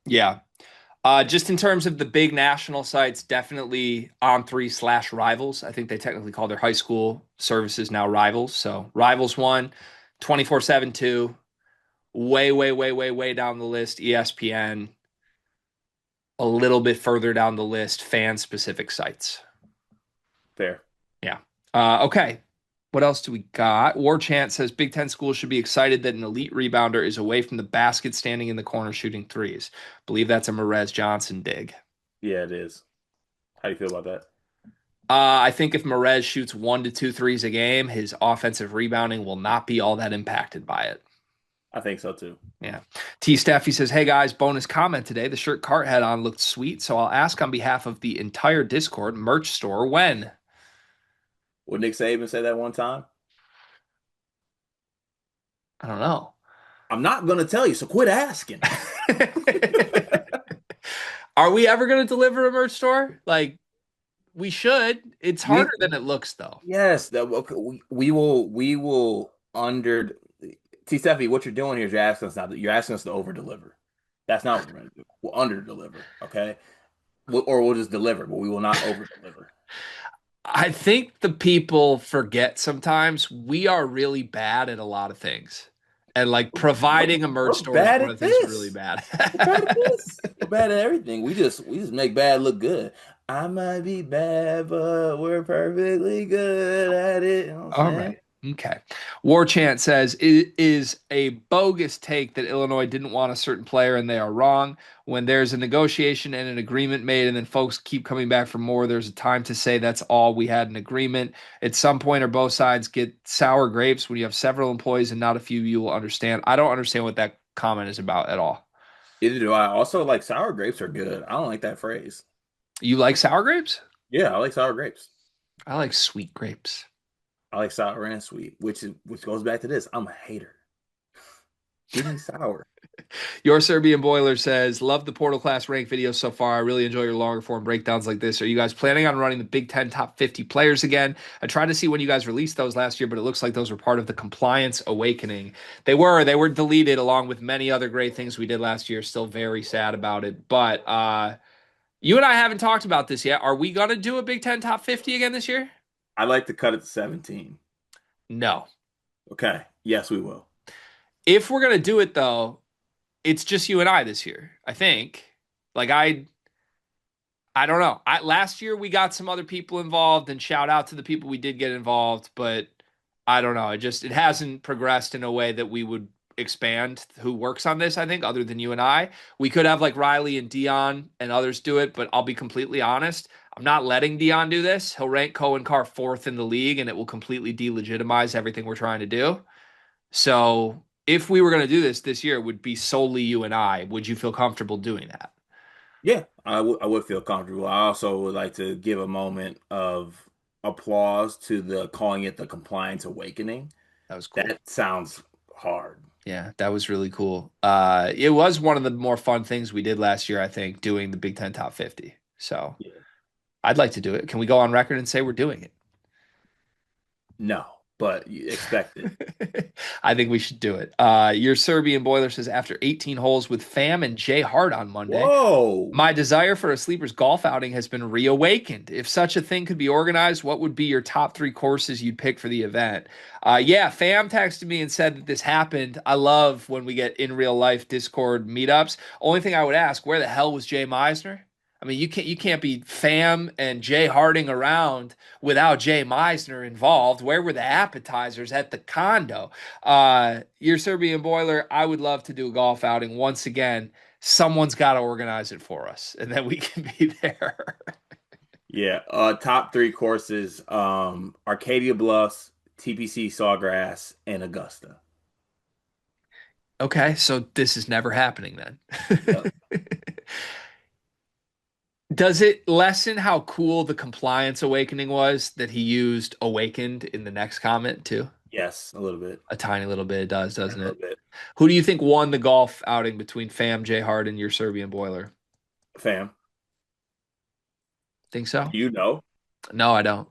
[SPEAKER 1] Yeah. Just in terms of the big national sites, definitely on three slash rivals. I think they technically call their high school services now rivals. So rivals one, 24/7 two, way, way, way, way, way down the list, ESPN, a little bit further down the list, fan specific sites.
[SPEAKER 2] Fair.
[SPEAKER 1] Yeah. Okay. What else do we got? War Chant says Big Ten schools should be excited that an elite rebounder is away from the basket standing in the corner shooting threes. Believe that's a Merez Johnson dig.
[SPEAKER 2] Yeah, it is. How do you feel about that?
[SPEAKER 1] I think if Merez shoots 1 to 2 threes a game, his offensive rebounding will not be all that impacted by it.
[SPEAKER 2] I think so too.
[SPEAKER 1] Yeah. T. Staffy says, "Hey guys, bonus comment today. The shirt Cart had on looked sweet, so I'll ask on behalf of the entire Discord merch store when."
[SPEAKER 2] Would Nick Saban say that one time?
[SPEAKER 1] I don't know.
[SPEAKER 2] I'm not gonna tell you, so quit asking.
[SPEAKER 1] Are we ever going to deliver a merch store? Like, we should. It's harder
[SPEAKER 2] We
[SPEAKER 1] than it looks, though.
[SPEAKER 2] yes, that okay, we will under T Steffi, what you're doing here is you're asking us to over deliver. That's not what we're gonna do. We'll under deliver, okay? Or we'll just deliver, but we will not over deliver.
[SPEAKER 1] I think the people forget sometimes we are really bad at a lot of things. And like
[SPEAKER 2] We're,
[SPEAKER 1] providing a merch
[SPEAKER 2] we're
[SPEAKER 1] store is
[SPEAKER 2] bad
[SPEAKER 1] one of
[SPEAKER 2] at
[SPEAKER 1] the things we're really
[SPEAKER 2] this.
[SPEAKER 1] bad
[SPEAKER 2] We're bad at
[SPEAKER 1] at.
[SPEAKER 2] this. We're bad at everything. We just make bad look good. I might be bad, but we're perfectly good at it. You know what I'm
[SPEAKER 1] All
[SPEAKER 2] saying?
[SPEAKER 1] right. Okay. War Chant says it is a bogus take that Illinois didn't want a certain player and they are wrong. When there's a negotiation and an agreement made, and then folks keep coming back for more, there's a time to say that's all we had an agreement. At some point, or both sides get sour grapes when you have several employees and not a few, you will understand. I don't understand what that comment is about at all.
[SPEAKER 2] Either do I. Also, like sour grapes are good. I don't like that phrase.
[SPEAKER 1] You like sour grapes?
[SPEAKER 2] Yeah, I like sour grapes.
[SPEAKER 1] I like sweet grapes.
[SPEAKER 2] I like sour and sweet, which goes back to this. I'm a hater. Give me sour.
[SPEAKER 1] Your Serbian Boiler says, "Love the Portal Class rank videos so far. I really enjoy your longer form breakdowns like this. Are you guys planning on running the Big Ten top 50 players again? I tried to see when you guys released those last year, but it looks like those were part of the compliance awakening. They were deleted along with many other great things we did last year. Still very sad about it. But you and I haven't talked about this yet. Are we going to do a Big Ten top 50 again this year?
[SPEAKER 2] I like to cut it to 17.
[SPEAKER 1] No.
[SPEAKER 2] Okay. Yes, we will.
[SPEAKER 1] If we're going to do it, though, it's just you and I this year, I think. Like I don't know. Last year we got some other people involved, and shout out to the people we did get involved, but I don't know. It hasn't progressed in a way that we would expand who works on this, I think, other than you and I. We could have like Riley and Dion and others do it, but I'll be completely honest. I'm not letting Dion do this. He'll rank Cohen Carr fourth in the league, and it will completely delegitimize everything we're trying to do. So if we were going to do this year, it would be solely you and I. Would you feel comfortable doing that?
[SPEAKER 2] Yeah, I would feel comfortable. I also would like to give a moment of applause to the calling it the compliance awakening.
[SPEAKER 1] That was cool.
[SPEAKER 2] That sounds hard.
[SPEAKER 1] Yeah, that was really cool. It was one of the more fun things we did last year, I think, doing the Big Ten Top 50. So
[SPEAKER 2] Yeah.
[SPEAKER 1] I'd like to do it. Can we go on record and say we're doing it?
[SPEAKER 2] No, but you expect it.
[SPEAKER 1] I think we should do it. Your Serbian Boiler says after 18 holes with Fam and Jay Hart on Monday,
[SPEAKER 2] Whoa.
[SPEAKER 1] my desire for a sleeper's golf outing has been reawakened. If such a thing could be organized, what would be your top three courses you'd pick for the event? Yeah, Fam texted me and said that this happened. I love when we get in real life Discord meetups. Only thing I would ask, where the hell was Jay Meisner? I mean, you can't be Fam and Jay Harding around without Jay Meisner involved. Where were the appetizers at the condo? Your Serbian Boiler, I would love to do a golf outing once again. Someone's got to organize it for us, and then we can be there.
[SPEAKER 2] Yeah. Top three courses: Arcadia Bluffs, TPC Sawgrass, and Augusta.
[SPEAKER 1] Okay, so this is never happening then.
[SPEAKER 2] Yep.
[SPEAKER 1] Does it lessen how cool the compliance awakening was that he used awakened in the next comment too?
[SPEAKER 2] Yes, a little bit.
[SPEAKER 1] A tiny little bit it does,
[SPEAKER 2] A
[SPEAKER 1] doesn't
[SPEAKER 2] little
[SPEAKER 1] it?
[SPEAKER 2] bit.
[SPEAKER 1] Who do you think won the golf outing between Fam, J Hart, and your Serbian Boiler?
[SPEAKER 2] Fam,
[SPEAKER 1] Think so?
[SPEAKER 2] do you know?
[SPEAKER 1] No, I don't.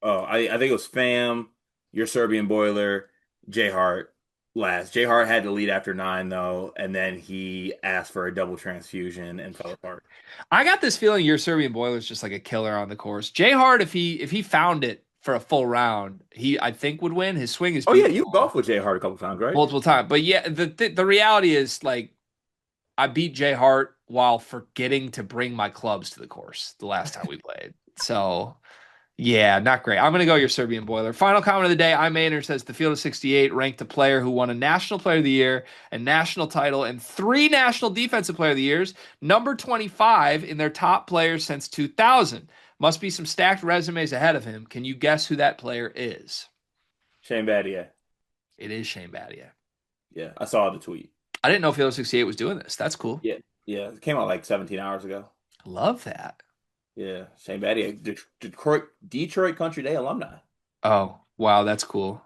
[SPEAKER 2] Oh, I think it was Fam, your Serbian Boiler, J Hart last. J Hart had to lead after nine though, and then he asked for a double transfusion and fell apart.
[SPEAKER 1] I got this feeling your Serbian Boiler is just like a killer on the course. J Hart, if he found it for a full round, he I think would win. His swing is
[SPEAKER 2] Oh yeah,
[SPEAKER 1] beautiful
[SPEAKER 2] you golfed with J Hart a couple times, right?
[SPEAKER 1] multiple times. But yeah, the reality is like I beat Jay Hart while forgetting to bring my clubs to the course the last time we played. So yeah, not great. I'm gonna go your Serbian Boiler. Final comment of the day. I Maynard says the field of 68 ranked a player who won a National Player of the Year, a national title, and three National Defensive Player of the Years. Number 25 in their top players since 2000. Must be some stacked resumes ahead of him. Can you guess who that player is?
[SPEAKER 2] Shane Battier.
[SPEAKER 1] It is Shane Battier.
[SPEAKER 2] Yeah, I saw the tweet.
[SPEAKER 1] I didn't know Field of 68 was doing this. That's cool.
[SPEAKER 2] Yeah, yeah, it came out like 17 hours ago.
[SPEAKER 1] Love that.
[SPEAKER 2] Yeah, Shane Battier, Detroit Country Day alumni.
[SPEAKER 1] Oh, wow, that's cool.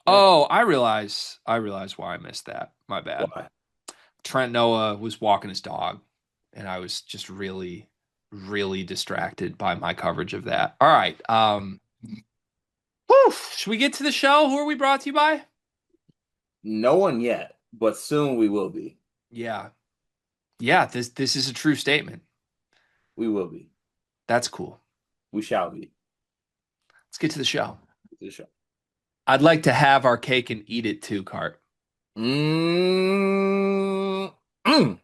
[SPEAKER 2] Yeah,
[SPEAKER 1] Oh, I realize why I missed that. My bad.
[SPEAKER 2] why?
[SPEAKER 1] Trent Noah was walking his dog, and I was just really, really distracted by my coverage of that. All right. Whew, should we get to the show? Who are we brought to you by?
[SPEAKER 2] No one yet, but soon we will be.
[SPEAKER 1] Yeah. Yeah, this is a true statement.
[SPEAKER 2] We will be.
[SPEAKER 1] That's cool.
[SPEAKER 2] We shall be.
[SPEAKER 1] Let's get to the show.
[SPEAKER 2] The show.
[SPEAKER 1] I'd like to have our cake and eat it too, Cart.
[SPEAKER 2] Mm, mm.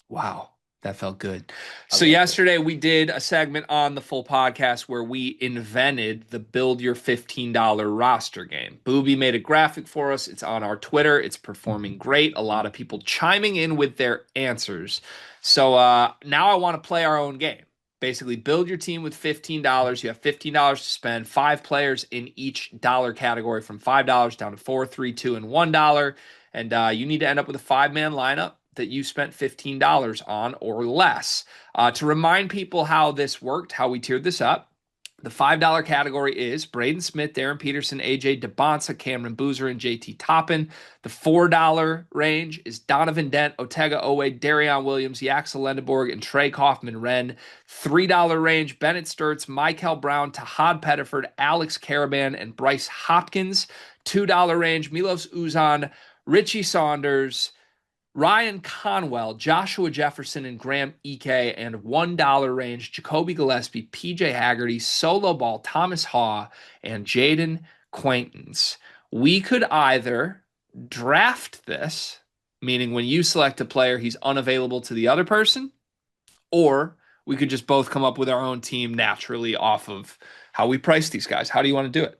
[SPEAKER 1] Wow, that felt good.
[SPEAKER 2] I
[SPEAKER 1] So
[SPEAKER 2] love it.
[SPEAKER 1] yesterday we did a segment on the full podcast where we invented the Build Your $15 roster game. Booby made a graphic for us. It's on our Twitter. It's performing great. A lot of people chiming in with their answers. So now I want to play our own game. Basically, build your team with $15. You have $15 to spend, five players in each dollar category from $5 down to four, three, two, and $1. And you need to end up with a five-man lineup that you spent $15 on or less. To remind people how this worked, how we tiered this up, the $5 category is Braden Smith, Darren Peterson, AJ DeBonsa, Cameron Boozer, and JT Toppin. The $4 range is Donovan Dent, Otega Owe, Darion Williams, Yaxel Lendeborg, and Trey Kaufman-Renn. $3 range, Bennett Sturts, Michael Brown, Tahad Pettiford, Alex Caravan, and Bryce Hopkins. $2 range, Milos Uzan, Richie Saunders, Ryan Conwell, Joshua Jefferson, and Graham Ike, and $1 range, Jacoby Gillespie, PJ Haggerty, Solo Ball, Thomas Haw, and Jaden Quaintance. We could either draft this, meaning when you select a player, he's unavailable to the other person, or we could just both come up with our own team naturally off of how we price these guys. How do you want to do it?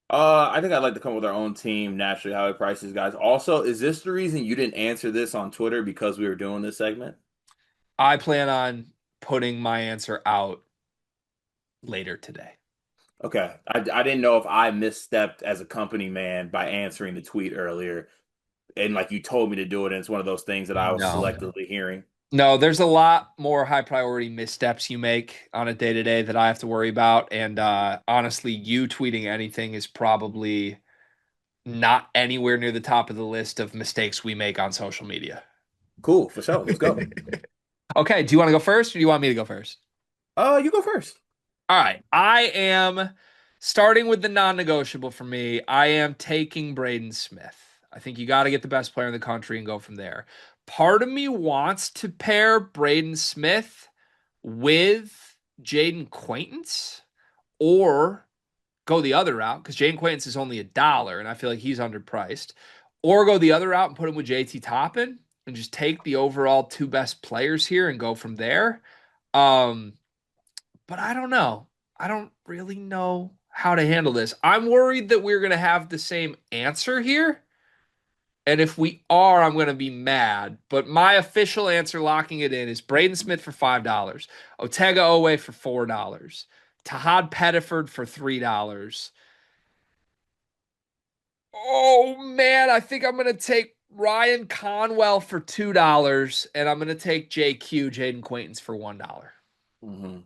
[SPEAKER 2] I think I'd like to come up with our own team naturally, how we price these guys. Also, is this the reason you didn't answer this on Twitter because we were doing this segment?
[SPEAKER 1] I plan on putting my answer out later today.
[SPEAKER 2] Okay. I didn't know if I misstepped as a company man by answering the tweet earlier. And like you told me to do it, and it's one of those things that I was
[SPEAKER 1] No,
[SPEAKER 2] selectively hearing.
[SPEAKER 1] No, there's a lot more high priority missteps you make on a day to day that I have to worry about. And honestly, you tweeting anything is probably not anywhere near the top of the list of mistakes we make on social media.
[SPEAKER 2] Cool, for sure. Let's go.
[SPEAKER 1] Okay, do you want to go first or do you want me to go first?
[SPEAKER 2] You go first.
[SPEAKER 1] All right, I am starting with the non-negotiable for me. I am taking Braden Smith. I think you got to get the best player in the country and go from there. Part of me wants to pair Braden Smith with Jaden Quaintance or go the other route because Jaden Quaintance is only $1 and I feel like he's underpriced. Or go the other route and put him with JT Toppin and just take the overall two best players here and go from there. Um, but I don't know. I don't really know how to handle this. I'm worried that we're going to have the same answer here. And if we are, I'm going to be mad. But my official answer, locking it in, is Braden Smith for $5, Otega Owe for $4, Tahad Pettiford for $3. Oh man, I think I'm going to take Ryan Conwell for $2, and I'm going to take JQ Jaden Quaintance for $1.
[SPEAKER 2] Hmm.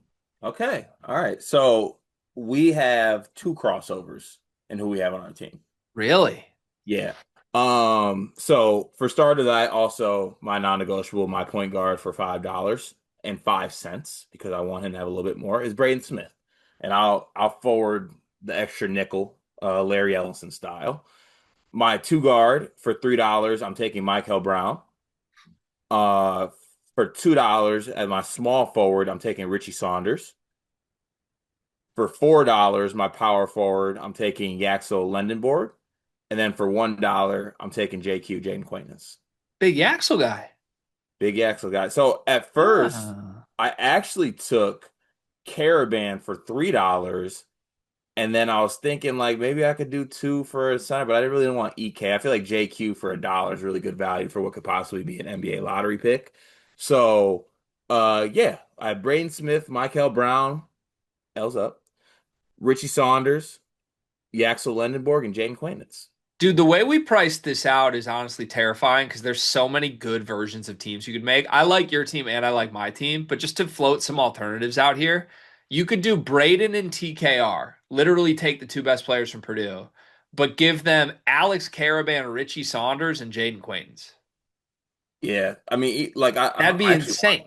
[SPEAKER 2] Okay. All right. So we have two crossovers in who we have on our team.
[SPEAKER 1] Really?
[SPEAKER 2] Yeah. So for starters, I also my non-negotiable, my point guard for $5.05 because I want him to have a little bit more is Braden Smith. And I'll forward the extra nickel, Larry Ellison style. My two guard for $3, I'm taking Michael Brown. Uh, for $2 as my small forward, I'm taking Richie Saunders. For $4, my power forward, I'm taking Yaxel Lendenborg. And then for $1, I'm taking JQ Jaden Quaintance.
[SPEAKER 1] Big Yaxel guy.
[SPEAKER 2] Big Yaxel guy. So at first,
[SPEAKER 1] Ah,
[SPEAKER 2] I actually took Caravan for $3. And then I was thinking like maybe I could do two for a center, but I didn't really want EK. I feel like JQ for $1 is really good value for what could possibly be an NBA lottery pick. So yeah, I have Braden Smith, Michael Brown, L's up, Richie Saunders, Yaxel Lendenborg, and Jaden Quaintance.
[SPEAKER 1] dude, the way we priced this out is honestly terrifying because there's so many good versions of teams you could make. I like your team and I like my team, but just to float some alternatives out here, you could do Braden and TKR, literally take the two best players from Purdue, but give them Alex Caravan, Richie Saunders, and Jaden Quaintance.
[SPEAKER 2] Yeah, I mean, like
[SPEAKER 1] That'd be
[SPEAKER 2] I actually want.
[SPEAKER 1] insane.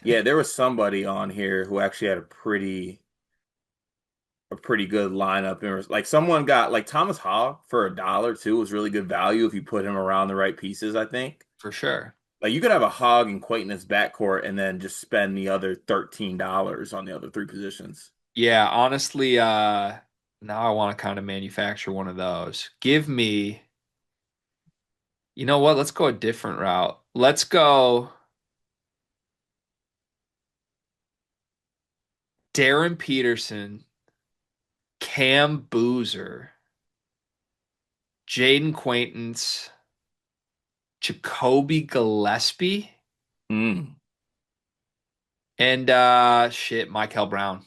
[SPEAKER 2] Yeah, there was somebody on here who actually had a pretty good lineup. And like someone got like Thomas Hogg for $1 too was really good value if you put him around the right pieces, I think.
[SPEAKER 1] For sure.
[SPEAKER 2] Like you could have a Hogg and Quaintance backcourt and then just spend the other $13 on the other three positions.
[SPEAKER 1] Yeah, honestly, now I want to kind of manufacture one of those. Give me, you know what? Let's go a different route. Let's go Darren Peterson, Cam Boozer, Jaden Quaintance, Jacoby Gillespie,
[SPEAKER 2] Mm,
[SPEAKER 1] and shit, Michael Brown.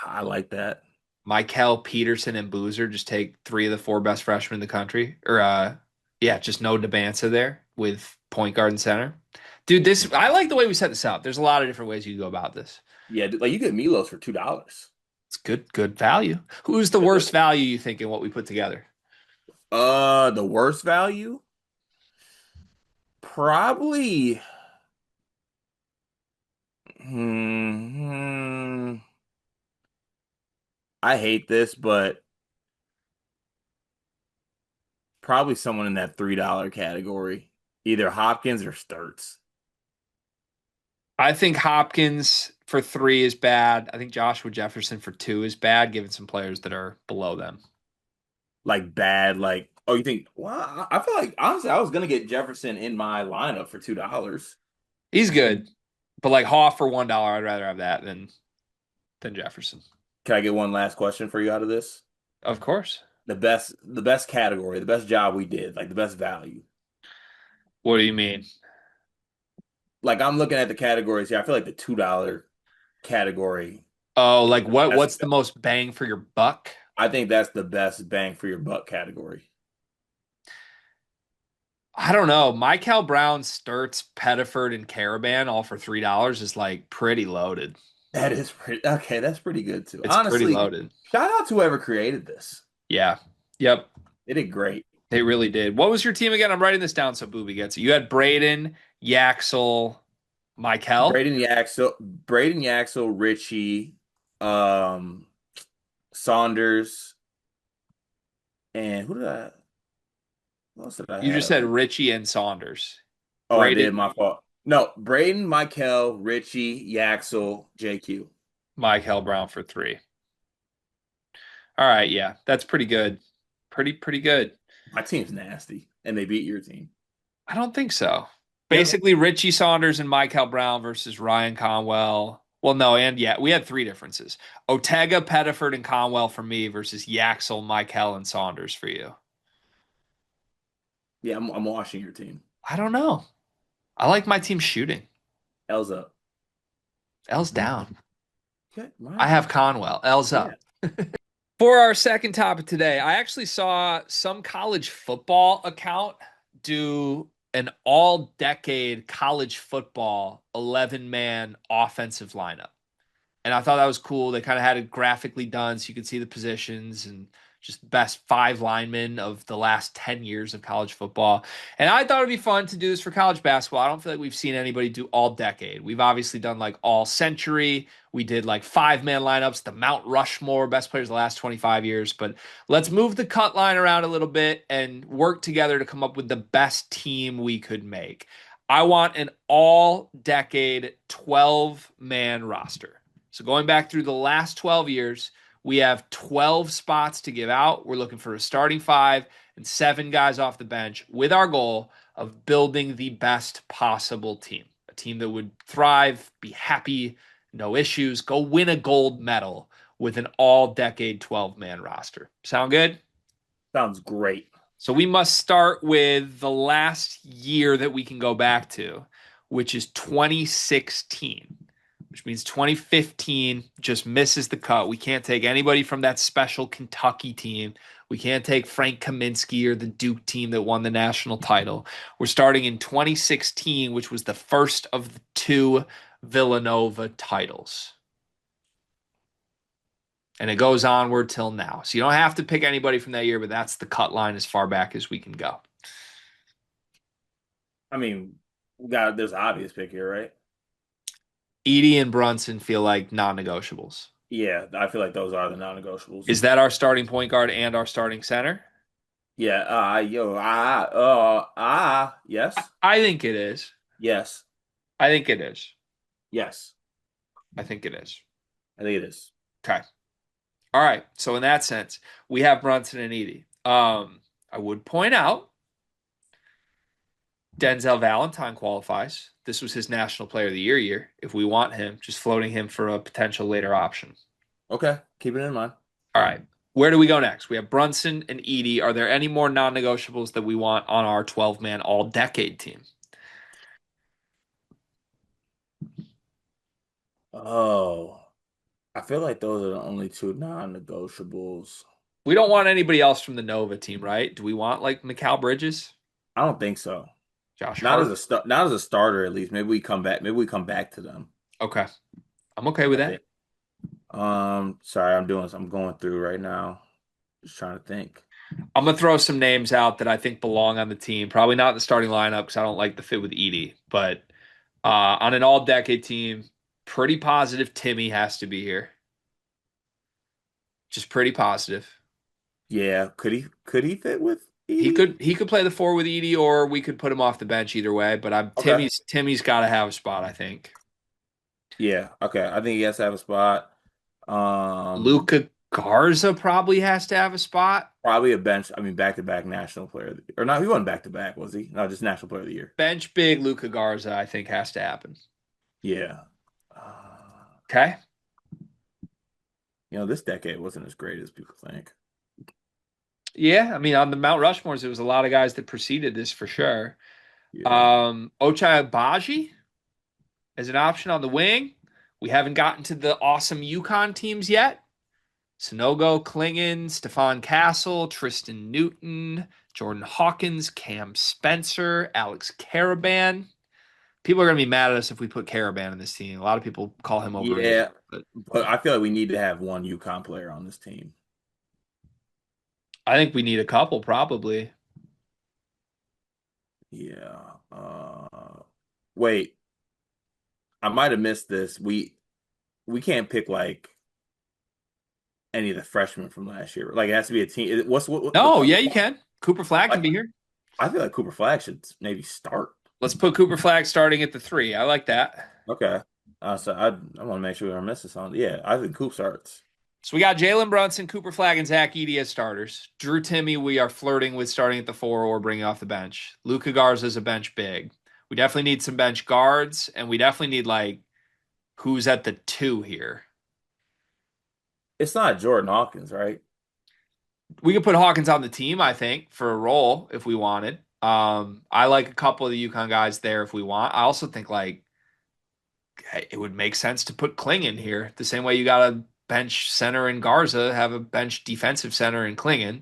[SPEAKER 2] I like that.
[SPEAKER 1] Michael Peterson and Boozer just take three of the four best freshmen in the country. Or yeah, just no Debanza there with point guard and center. Dude, this I like the way we set this up. There's a lot of different ways you can go about this.
[SPEAKER 2] Yeah, like you get Milos for $2.
[SPEAKER 1] It's good value. Who's the worst value you think in what we put together?
[SPEAKER 2] The worst value? Probably. Hmm, I hate this, but probably someone in that $3 category, either Hopkins or Sturts.
[SPEAKER 1] I think Hopkins for three is bad. I think Joshua Jefferson for two is bad, given some players that are below them.
[SPEAKER 2] Like bad, like oh, you think? Well, I feel like honestly, I was gonna get Jefferson in my lineup for $2.
[SPEAKER 1] He's
[SPEAKER 2] And
[SPEAKER 1] good, but like Hoff for $1, I'd rather have that than Jefferson.
[SPEAKER 2] can I get one last question for you out of this?
[SPEAKER 1] Of course.
[SPEAKER 2] The best category, the best job we did, like the best value.
[SPEAKER 1] What do you mean?
[SPEAKER 2] Like I'm looking at the categories here. I feel like the $2 category
[SPEAKER 1] Oh,
[SPEAKER 2] is
[SPEAKER 1] like
[SPEAKER 2] the
[SPEAKER 1] what?
[SPEAKER 2] best.
[SPEAKER 1] What's the most bang for your buck?
[SPEAKER 2] I think that's the best bang for your buck category.
[SPEAKER 1] I don't know. Michael Brown, Sturts, Pettiford, and Caravan all for $3 is like pretty loaded.
[SPEAKER 2] That is pretty okay. That's pretty good too.
[SPEAKER 1] It's pretty
[SPEAKER 2] Honestly,
[SPEAKER 1] loaded.
[SPEAKER 2] shout out to whoever created this.
[SPEAKER 1] Yeah. Yep.
[SPEAKER 2] They did great.
[SPEAKER 1] They really did. What was your team again? I'm writing this down so Booby gets it. You had Braden, Yaxel, Michael.
[SPEAKER 2] Braden Yaxel, Richie, um, Saunders, and what else did I
[SPEAKER 1] You just
[SPEAKER 2] have?
[SPEAKER 1] said Richie and Saunders.
[SPEAKER 2] Oh, I did.
[SPEAKER 1] Braden,
[SPEAKER 2] My fault. No, Braden, Michael, Richie, Yaxel, JQ.
[SPEAKER 1] Michael Brown for 3. All right, yeah, that's pretty good. Pretty good.
[SPEAKER 2] My team's nasty, and they beat your team.
[SPEAKER 1] I don't think so.
[SPEAKER 2] Yep.
[SPEAKER 1] Basically, Richie Saunders and Michael Brown versus Ryan Conwell. Well, no, and yeah, we had 3 differences. Otega, Pettiford, and Conwell for me versus Yaxel, Michael, and Saunders for you.
[SPEAKER 2] Yeah, I'm washing your team.
[SPEAKER 1] I don't know. I like my team shooting.
[SPEAKER 2] L's up.
[SPEAKER 1] L's down.
[SPEAKER 2] Okay,
[SPEAKER 1] I
[SPEAKER 2] right.
[SPEAKER 1] have Conwell. L's
[SPEAKER 2] Yeah.
[SPEAKER 1] up. For our second topic today, I actually saw some college football account do an all decade college football 11-man offensive lineup. And I thought that was cool. They kind of had it graphically done so you could see the positions and just best 5 linemen of the last 10 years of college football. And I thought it'd be fun to do this for college basketball. I don't feel like we've seen anybody do all decade. We've obviously done like all century. We did like 5-man lineups, the Mount Rushmore, best players of the last 25 years. But let's move the cut line around a little bit and work together to come up with the best team we could make. I want an all decade 12-man roster. So going back through the last 12 years, we have 12 spots to give out. We're looking for a starting 5 and 7 guys off the bench with our goal of building the best possible team. A team that would thrive, be happy, no issues, go win a gold medal with an all decade 12-man roster. Sound good?
[SPEAKER 2] Sounds great.
[SPEAKER 1] So we must start with the last year that we can go back to, which is 2016, which means 2015 just misses the cut. We can't take anybody from that special Kentucky team. We can't take Frank Kaminsky or the Duke team that won the national title. We're starting in 2016, which was the first of the 2 Villanova titles. And it goes onward till now. So you don't have to pick anybody from that year, but that's the cut line as far back as we can go.
[SPEAKER 2] I mean, we got there's an obvious pick here, right?
[SPEAKER 1] Edie and Brunson feel like non-negotiables.
[SPEAKER 2] Yeah, I feel like those are the non-negotiables.
[SPEAKER 1] Is that our starting point guard and our starting center?
[SPEAKER 2] Yeah, yes,
[SPEAKER 1] I think it is.
[SPEAKER 2] yes,
[SPEAKER 1] I think it is.
[SPEAKER 2] yes.
[SPEAKER 1] I think it is.
[SPEAKER 2] I think it is.
[SPEAKER 1] Okay. All right. So in that sense, we have Brunson and Edie. I would point out Denzel Valentine qualifies. This was his National Player of the Year. If we want him, just floating him for a potential later option.
[SPEAKER 2] Okay, keep it in mind.
[SPEAKER 1] All right. Where do we go next? We have Brunson and Edie. Are there any more non-negotiables that we want on our 12-man all-decade team?
[SPEAKER 2] Oh, I feel like those are the only 2 non-negotiables.
[SPEAKER 1] We don't want anybody else from the Nova team, right? Do we want like Mikal Bridges,
[SPEAKER 2] I don't think so.
[SPEAKER 1] Josh
[SPEAKER 2] Not as
[SPEAKER 1] Hart?
[SPEAKER 2] a not as a starter at least. Maybe we come back. Maybe we come back to them.
[SPEAKER 1] Okay. I'm okay with
[SPEAKER 2] I
[SPEAKER 1] that.
[SPEAKER 2] think. Sorry, I'm going through right now. Just trying to think.
[SPEAKER 1] I'm gonna throw some names out that I think belong on the team. Probably not the starting lineup because I don't like the fit with Edie, but on an all-decade team, pretty positive Timmy has to be here. Just pretty positive.
[SPEAKER 2] Yeah, could he fit with
[SPEAKER 1] He
[SPEAKER 2] Edie?
[SPEAKER 1] could he could play the 4 with Edie, or we could put him off the bench either way. But I'm
[SPEAKER 2] Okay.
[SPEAKER 1] Timmy's got to have a spot. I think
[SPEAKER 2] Yeah. Okay. I think he has to have a spot. Um,
[SPEAKER 1] Luca Garza probably has to have a spot.
[SPEAKER 2] Probably a bench. I mean, back-to-back national player of the, or not? He wasn't back-to-back, was he? No, just national player of the year.
[SPEAKER 1] Bench big Luca Garza, I think, has to happen.
[SPEAKER 2] Yeah.
[SPEAKER 1] Okay.
[SPEAKER 2] This decade wasn't as great as people think.
[SPEAKER 1] Yeah, I mean, on the Mount Rushmores, there was a lot of guys that preceded this for sure.
[SPEAKER 2] Yeah.
[SPEAKER 1] Ochai Agbaji as an option on the wing. We haven't gotten to the awesome UConn teams yet. Sonogo, Klingon, Stefan Castle, Tristan Newton, Jordan Hawkins, Cam Spencer, Alex Caravan. People are going to be mad at us if we put Caravan in this team. A lot of people call him overrated,
[SPEAKER 2] Yeah,
[SPEAKER 1] but
[SPEAKER 2] but I feel like we need to have one UConn player on this team.
[SPEAKER 1] I think we need a couple probably.
[SPEAKER 2] Yeah. Wait, I might have missed this. We can't pick like any of the freshmen from last year. Like it has to be a team. What's what the
[SPEAKER 1] No,
[SPEAKER 2] cut?
[SPEAKER 1] yeah, you can. Cooper Flag can
[SPEAKER 2] Like
[SPEAKER 1] be here.
[SPEAKER 2] I feel like Cooper Flag should maybe start.
[SPEAKER 1] Let's put Cooper Flag starting at the three. I like that.
[SPEAKER 2] Okay. So I want to make sure we don't miss this on. Yeah, I think Coop starts.
[SPEAKER 1] So we got Jalen Brunson, Cooper Flag, and Zach Edey as starters. Drew Timmy, we are flirting with starting at the four or bringing off the bench. Luca Garza is a bench big. We definitely need some bench guards, and we definitely need like who's at the two here.
[SPEAKER 2] It's not Jordan Hawkins, right?
[SPEAKER 1] We could put Hawkins on the team, I think, for a role if we wanted. I like a couple of the UConn guys there if we want. I also think like it would make sense to put Klingon here the same way you got a bench center in Garza, have a bench defensive center in Klingon.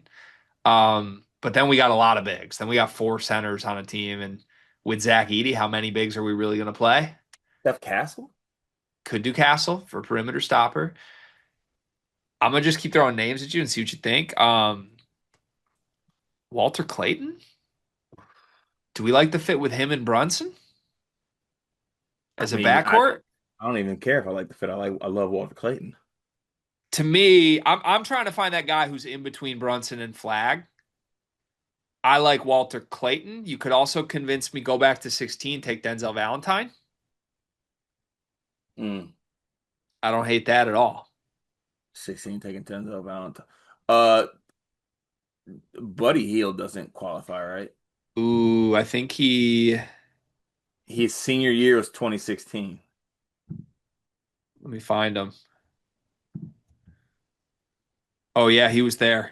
[SPEAKER 1] But then we got a lot of bigs. Then we got four centers on a team, and with Zach Edey, how many bigs are we really going to play?
[SPEAKER 2] Steph Castle?
[SPEAKER 1] Could do Castle for perimeter stopper. I'm gonna just keep throwing names at you and see what you think. Walter Clayton. Do we like the fit with him and Brunson
[SPEAKER 2] I
[SPEAKER 1] as a
[SPEAKER 2] mean,
[SPEAKER 1] backcourt?
[SPEAKER 2] I don't even care if I like the fit. I love Walter Clayton.
[SPEAKER 1] To me, I'm trying to find that guy who's in between Brunson and Flag. I like Walter Clayton. You could also convince me go back to 16, take Denzel Valentine.
[SPEAKER 2] Mm,
[SPEAKER 1] I don't hate that at all.
[SPEAKER 2] 16 taking Denzel Valentine. Uh, Buddy Hield doesn't qualify, right?
[SPEAKER 1] Ooh, I think he.
[SPEAKER 2] His senior year was 2016.
[SPEAKER 1] Let me find him. Oh yeah, he was there.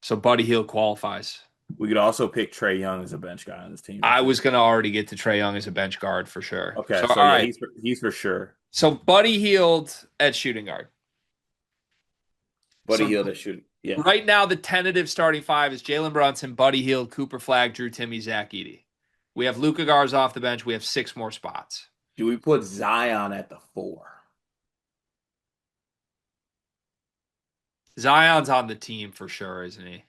[SPEAKER 1] So Buddy Hield qualifies.
[SPEAKER 2] We could also pick Trey Young as a bench guy on this team
[SPEAKER 1] I
[SPEAKER 2] too.
[SPEAKER 1] was gonna already get to Trey Young as a bench guard for sure.
[SPEAKER 2] Okay,
[SPEAKER 1] So all
[SPEAKER 2] so yeah,
[SPEAKER 1] right.
[SPEAKER 2] he's for sure.
[SPEAKER 1] So Buddy Hield at shooting guard.
[SPEAKER 2] Buddy
[SPEAKER 1] So
[SPEAKER 2] Hield is shooting. Yeah.
[SPEAKER 1] right now the tentative starting five is Jalen Brunson, Buddy Hield, Cooper Flag, Drew Timmy, Zach Edey. We have Luca Garza off the bench. We have six more spots.
[SPEAKER 2] Do we put Zion at the four?
[SPEAKER 1] Zion's on the team for sure, isn't he?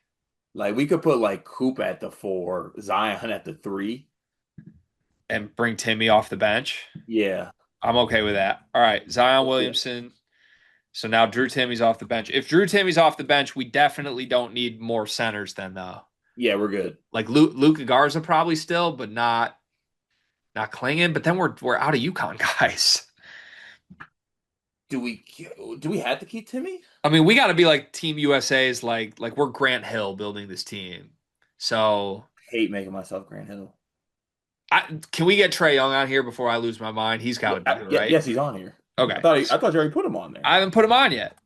[SPEAKER 2] Like we could put like Coop at the four, Zion at the three.
[SPEAKER 1] And bring Timmy off the bench.
[SPEAKER 2] Yeah.
[SPEAKER 1] I'm okay with that. All right, Zion
[SPEAKER 2] Let's do it.
[SPEAKER 1] Williamson. So now Drew Timmy's off the bench. If Drew Timmy's off the bench, we definitely don't need more centers then though.
[SPEAKER 2] Yeah, we're good.
[SPEAKER 1] Like Luca Garza probably still, but not Klingon. But then we're out of UConn guys.
[SPEAKER 2] Do we do we have to keep Timmy?
[SPEAKER 1] I mean, we got to be like Team USA's like we're Grant Hill building this team. So
[SPEAKER 2] Hate making myself Grant Hill.
[SPEAKER 1] can we get Trey Young on here before I lose my mind? He's got
[SPEAKER 2] Yeah,
[SPEAKER 1] to be here,
[SPEAKER 2] yeah,
[SPEAKER 1] right?
[SPEAKER 2] yes, he's on here.
[SPEAKER 1] Okay.
[SPEAKER 2] I thought you already put him on there.
[SPEAKER 1] I haven't put him on yet.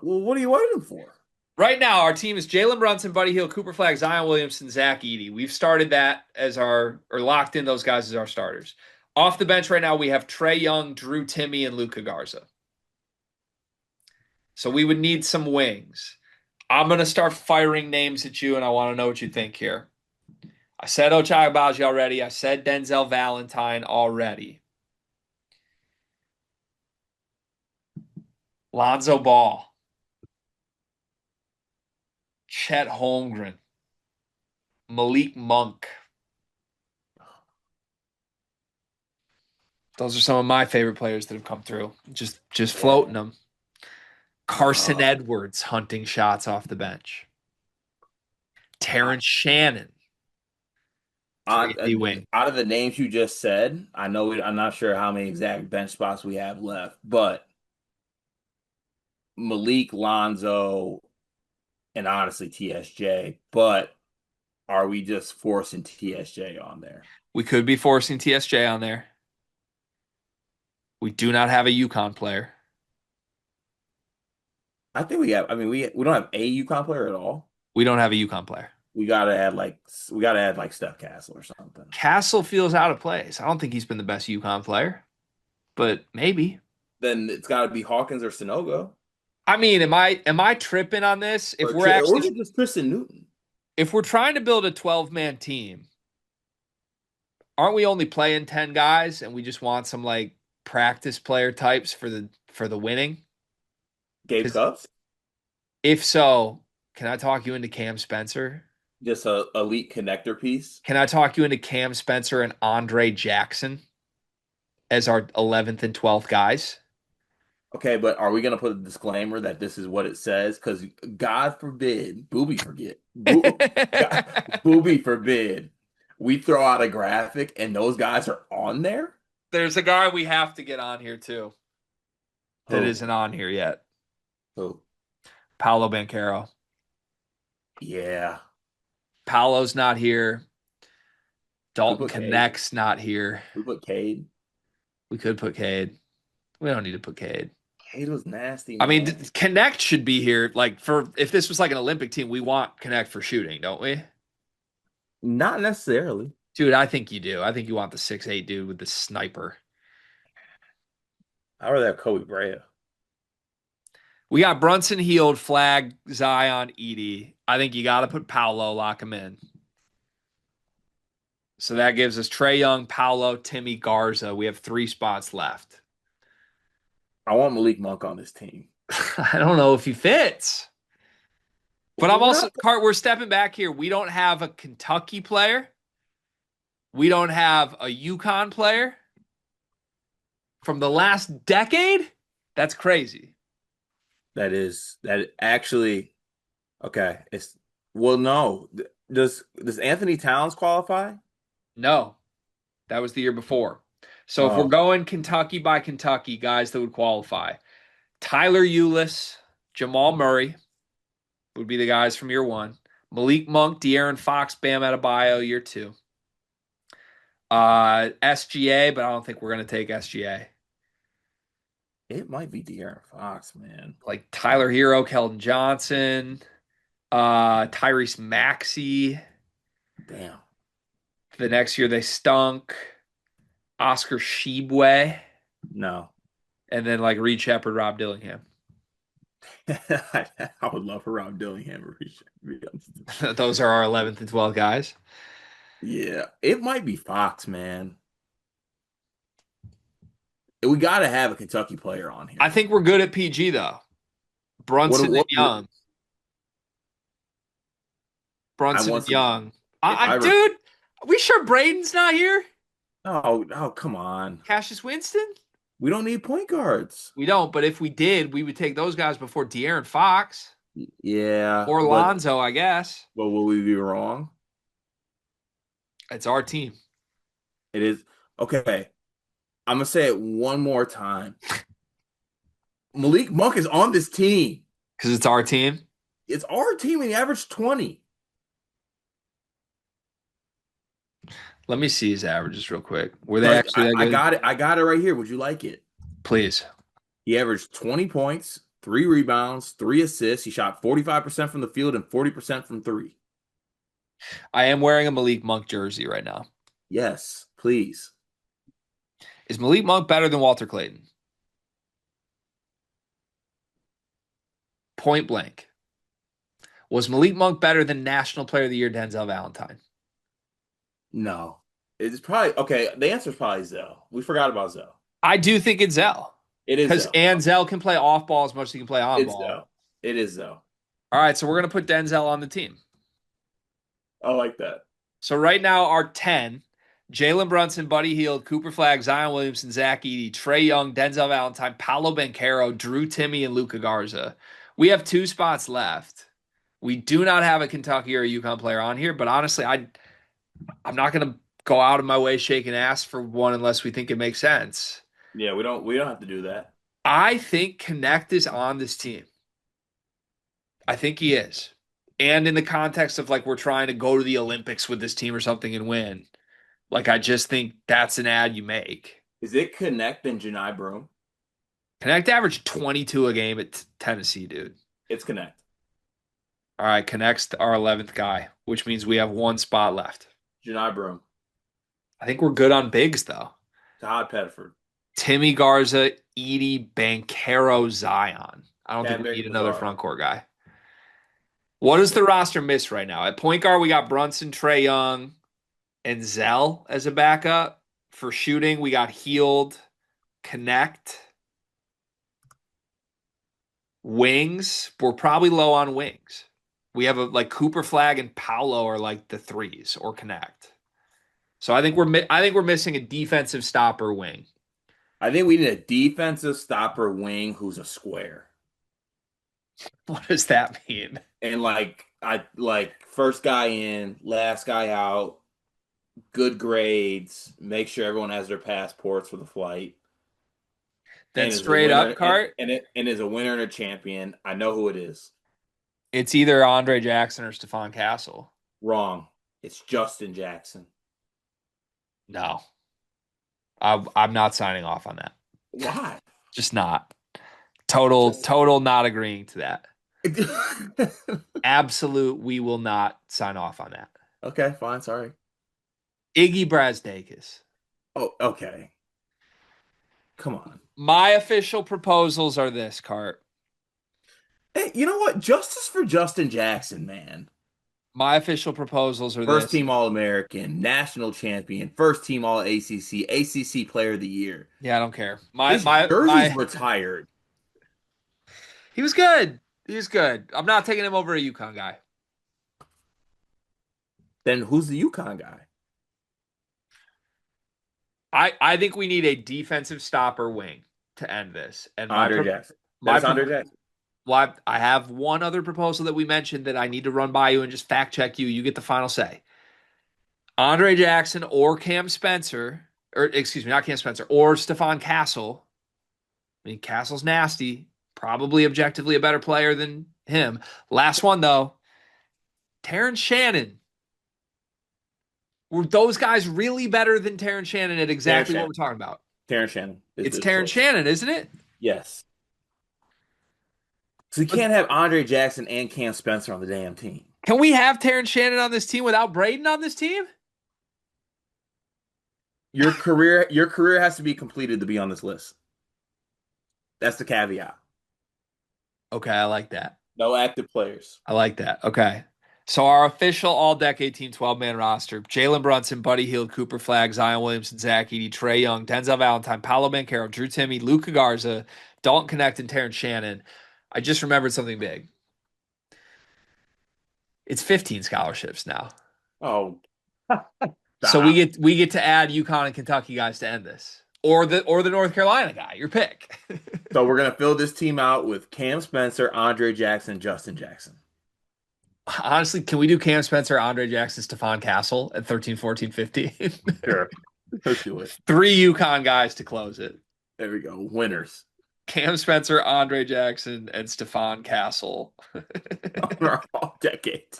[SPEAKER 2] Well, what are you waiting for?
[SPEAKER 1] Right now, our team is Jalen Brunson, Buddy Hield, Cooper Flag, Zion Williamson, Zach Edey. We've started that as or locked in those guys as our starters. Off the bench right now, we have Trey Young, Drew Timmy, and Luca Garza. So we would need some wings. I'm going to start firing names at you, and I want to know what you think here. I said Ochai Agbaji already. I said Denzel Valentine already. Lonzo Ball. Chet Holmgren. Malik Monk. Those are some of my favorite players that have come through. Just floating
[SPEAKER 2] Yeah.
[SPEAKER 1] them. Carson
[SPEAKER 2] Uh,
[SPEAKER 1] Edwards hunting shots off the bench. Terrence Shannon.
[SPEAKER 2] I,
[SPEAKER 1] 3D wing.
[SPEAKER 2] out of the names you just said, I'm not sure how many exact bench spots we have left, but Malik, Lonzo, and honestly TSJ. But are we just forcing TSJ on there?
[SPEAKER 1] We could be forcing TSJ on there. We do not have a UConn player.
[SPEAKER 2] I think we have. I mean, we don't have a UConn player at all.
[SPEAKER 1] We don't have a UConn player.
[SPEAKER 2] We gotta add like Steph Castle or something.
[SPEAKER 1] Castle feels out of place. I don't think he's been the best UConn player, but maybe.
[SPEAKER 2] Then it's got to be Hawkins or Sonogo.
[SPEAKER 1] I mean, am I tripping on this?
[SPEAKER 2] Or is it just Tristan Newton?
[SPEAKER 1] If we're trying to build a 12-man team, aren't we only playing 10 guys and we just want some like practice player types for the winning?
[SPEAKER 2] Gabe
[SPEAKER 1] Because
[SPEAKER 2] Cupps?
[SPEAKER 1] if so, can I talk you into Cam Spencer?
[SPEAKER 2] Just a elite connector piece.
[SPEAKER 1] Can I talk you into Cam Spencer and Andre Jackson as our 11th and 12th guys?
[SPEAKER 2] Okay, but are we gonna put a disclaimer that this is what it says? Because God forbid, God, booby forbid, we throw out a graphic and those guys are on there.
[SPEAKER 1] There's a guy we have to get on here too that
[SPEAKER 2] Who?
[SPEAKER 1] isn't on here yet.
[SPEAKER 2] Who?
[SPEAKER 1] Paolo Banchero.
[SPEAKER 2] Yeah.
[SPEAKER 1] Paolo's not here.
[SPEAKER 2] We
[SPEAKER 1] Dalton
[SPEAKER 2] put Cade.
[SPEAKER 1] Connect's not here.
[SPEAKER 2] We put Cade.
[SPEAKER 1] We could put Cade. We don't need to put Cade.
[SPEAKER 2] Cade was nasty,
[SPEAKER 1] I mean,
[SPEAKER 2] man.
[SPEAKER 1] Connect should be here. Like for if this was like an Olympic team, we want Connect for shooting, don't we?
[SPEAKER 2] Not necessarily.
[SPEAKER 1] Dude, I think you do. I think you want the 6'8" dude with the sniper.
[SPEAKER 2] I'd rather have Kobe Bryant.
[SPEAKER 1] We got Brunson Healed, Flag, Zion, Edie. I think you got to put Paolo, lock him in. So that gives us Trey Young, Paolo, Timmy, Garza. We have 3 spots left.
[SPEAKER 2] I want Malik Monk on this team.
[SPEAKER 1] I don't know if he fits. But I'm
[SPEAKER 2] We're
[SPEAKER 1] also,
[SPEAKER 2] not.
[SPEAKER 1] Cart, we're stepping back here. We don't have a Kentucky player. We don't have a UConn player from the last decade. That's crazy.
[SPEAKER 2] That actually okay. It's well, no. Does Anthony Towns qualify?
[SPEAKER 1] No, that was the year before. So if we're
[SPEAKER 2] Oh,
[SPEAKER 1] going Kentucky by Kentucky, guys that would qualify, Tyler Eulis, Jamal Murray would be the guys from year one. Malik Monk, De'Aaron Fox, Bam Adebayo, year two. SGA, but I don't think we're going to take SGA.
[SPEAKER 2] it might be De'Aaron Fox, man.
[SPEAKER 1] Like Tyler Hero, Keldon Johnson, Tyrese Maxey.
[SPEAKER 2] Damn.
[SPEAKER 1] The next year they stunk. Oscar Shibwe,
[SPEAKER 2] No.
[SPEAKER 1] and then like Reed Shepard, Rob Dillingham.
[SPEAKER 2] I would love for Rob Dillingham to be honest.
[SPEAKER 1] Those are our 11th and 12th guys.
[SPEAKER 2] Yeah, it might be Fox, man. We got to have a Kentucky player on
[SPEAKER 1] I
[SPEAKER 2] here.
[SPEAKER 1] think we're good at PG though.
[SPEAKER 2] What?
[SPEAKER 1] Brunson and
[SPEAKER 2] What?
[SPEAKER 1] Young.
[SPEAKER 2] I
[SPEAKER 1] Brunson
[SPEAKER 2] want
[SPEAKER 1] and
[SPEAKER 2] some.
[SPEAKER 1] Young.
[SPEAKER 2] If I rec
[SPEAKER 1] Dude, we sure Braden's not here?
[SPEAKER 2] Oh, come on.
[SPEAKER 1] Cassius Winston?
[SPEAKER 2] We don't need point guards.
[SPEAKER 1] We don't, but if we did, we would take those guys before De'Aaron Fox
[SPEAKER 2] Yeah,
[SPEAKER 1] or Lonzo, I guess.
[SPEAKER 2] but will we be wrong?
[SPEAKER 1] It's our team
[SPEAKER 2] It is okay. I'm gonna say it one more time. Malik Monk is on this team.
[SPEAKER 1] because it's our team.
[SPEAKER 2] It's our team, and he averaged 20.
[SPEAKER 1] Let me see his averages real quick. Were they
[SPEAKER 2] Like
[SPEAKER 1] actually that
[SPEAKER 2] I
[SPEAKER 1] good?
[SPEAKER 2] got it. I got it right here. Would you like it?
[SPEAKER 1] Please.
[SPEAKER 2] He averaged 20 points, 3 rebounds, 3 assists. He shot 45% from the field and 40% from three.
[SPEAKER 1] I am wearing a Malik Monk jersey right now.
[SPEAKER 2] Yes, please.
[SPEAKER 1] Is Malik Monk better than Walter Clayton? Point blank. Was Malik Monk better than National Player of the Year Denzel Valentine?
[SPEAKER 2] No. It's probably okay. The answer is probably Zell. We forgot about Zell.
[SPEAKER 1] I do think it's Zell.
[SPEAKER 2] It is
[SPEAKER 1] Because
[SPEAKER 2] Zell.
[SPEAKER 1] Anzel can play off ball as much as he can play on
[SPEAKER 2] It's
[SPEAKER 1] ball.
[SPEAKER 2] Zell. It is Zell.
[SPEAKER 1] All right, so we're going to put Denzel on the team.
[SPEAKER 2] I like that.
[SPEAKER 1] So right now, our 10, Jalen Brunson, Buddy Hield, Cooper Flag, Zion Williamson, Zach Edey, Trey Young, Denzel Valentine, Paolo Banchero, Drew Timmy, and Luka Garza. We have 2 spots left. We do not have a Kentucky or a UConn player on here, but honestly, I'm not going to go out of my way shaking ass for one unless we think it makes sense.
[SPEAKER 2] Yeah, we don't have to do that.
[SPEAKER 1] I think Connect is on this team. I think he is. And in the context of like we're trying to go to the Olympics with this team or something and win. Like I just think that's an ad you make.
[SPEAKER 2] Is it Connect and Janai Broom?
[SPEAKER 1] Connect averaged 22 a game at Tennessee, dude.
[SPEAKER 2] It's Connect.
[SPEAKER 1] All right, Connect's our 11th guy, which means we have 1 spot left.
[SPEAKER 2] Janai Broom.
[SPEAKER 1] I think we're good on bigs though.
[SPEAKER 2] Todd Pettiford.
[SPEAKER 1] Timmy Garza, Edie, Banchero, Zion. I don't think we
[SPEAKER 2] Canterbury
[SPEAKER 1] need another
[SPEAKER 2] Lazard.
[SPEAKER 1] front court guy. What does the roster miss right now? At point guard, we got Brunson, Trey Young, and Zell as a backup. For shooting, we got Healed, Connect, Wings. We're probably low on wings. We have like Cooper Flag and Paolo are like the threes or Connect. So I think we're missing a defensive stopper wing.
[SPEAKER 2] I think we need a defensive stopper wing who's a square.
[SPEAKER 1] What does that mean?
[SPEAKER 2] And I like first guy in, last guy out, good grades, make sure everyone has their passports for the flight,
[SPEAKER 1] Then
[SPEAKER 2] and is a
[SPEAKER 1] straight up
[SPEAKER 2] winner
[SPEAKER 1] cart,
[SPEAKER 2] and is a winner and a champion. I know who it is.
[SPEAKER 1] it's either Andre Jackson or Stephon Castle.
[SPEAKER 2] Wrong. It's Justin Jackson.
[SPEAKER 1] No, I'm not signing off on that.
[SPEAKER 2] Why?
[SPEAKER 1] Just not.
[SPEAKER 2] Just
[SPEAKER 1] Total not agreeing to that. Absolute, we will not sign off on that.
[SPEAKER 2] Okay, fine, sorry.
[SPEAKER 1] Iggy Brazdakis.
[SPEAKER 2] Oh, okay. Come on.
[SPEAKER 1] My official proposals are this, Cart.
[SPEAKER 2] Hey, you know what? Justice for Justin Jackson, man.
[SPEAKER 1] My official proposals are
[SPEAKER 2] First
[SPEAKER 1] this.
[SPEAKER 2] team All American, national champion, first team All ACC, ACC Player of the Year.
[SPEAKER 1] Yeah, I don't care.
[SPEAKER 2] His jersey's retired.
[SPEAKER 1] He was good. He was good. I'm not taking him over a UConn guy.
[SPEAKER 2] Then who's the UConn guy?
[SPEAKER 1] I think we need a defensive stopper wing to end this. And
[SPEAKER 2] Andre Jackson. Then
[SPEAKER 1] my
[SPEAKER 2] it's Andre Jackson.
[SPEAKER 1] well, I have one other proposal that we mentioned that I need to run by you and just fact check you. You get the final say. Andre Jackson or Cam Spencer, or excuse me, not Cam Spencer, or Stephon Castle. I mean, Castle's nasty, probably objectively a better player than him. Last one though, Terrence Shannon. Were those guys really better than Terrence Shannon at
[SPEAKER 2] Terrence
[SPEAKER 1] exactly what
[SPEAKER 2] Shannon.
[SPEAKER 1] we're talking about?
[SPEAKER 2] Terrence Shannon is
[SPEAKER 1] It's
[SPEAKER 2] the
[SPEAKER 1] Terrence
[SPEAKER 2] choice.
[SPEAKER 1] Shannon, isn't it?
[SPEAKER 2] Yes. So you
[SPEAKER 1] But
[SPEAKER 2] can't have Andre Jackson and Cam Spencer on the damn team.
[SPEAKER 1] can we have Terrence Shannon on this team without Braden on this team?
[SPEAKER 2] Your career has to be completed to be on this list. That's the caveat.
[SPEAKER 1] Okay, I like that.
[SPEAKER 2] No active players.
[SPEAKER 1] I like that. Okay. So our official all-decade team 12-man roster: Jalen Brunson, Buddy Hield, Cooper Flag, Zion Williamson, Zach Edey, Trey Young, Denzel Valentine, Paolo Banchero, Drew Timme, Luka Garza, Dalton Connect, and Terrence Shannon. I just remembered something big. It's 15 scholarships now.
[SPEAKER 2] Oh,
[SPEAKER 1] So
[SPEAKER 2] stop.
[SPEAKER 1] we get to add UConn and Kentucky guys to end this. Or the North Carolina guy, your pick.
[SPEAKER 2] So we're gonna fill this team out with Cam Spencer, Andre Jackson, Justin Jackson.
[SPEAKER 1] Honestly, can we do Cam Spencer, Andre Jackson, Stephon Castle at 13, 14, 15?
[SPEAKER 2] Sure. Let's do it.
[SPEAKER 1] Three UConn guys to close it.
[SPEAKER 2] There we go. Winners.
[SPEAKER 1] Cam Spencer, Andre Jackson, and Stephon Castle.
[SPEAKER 2] All decades.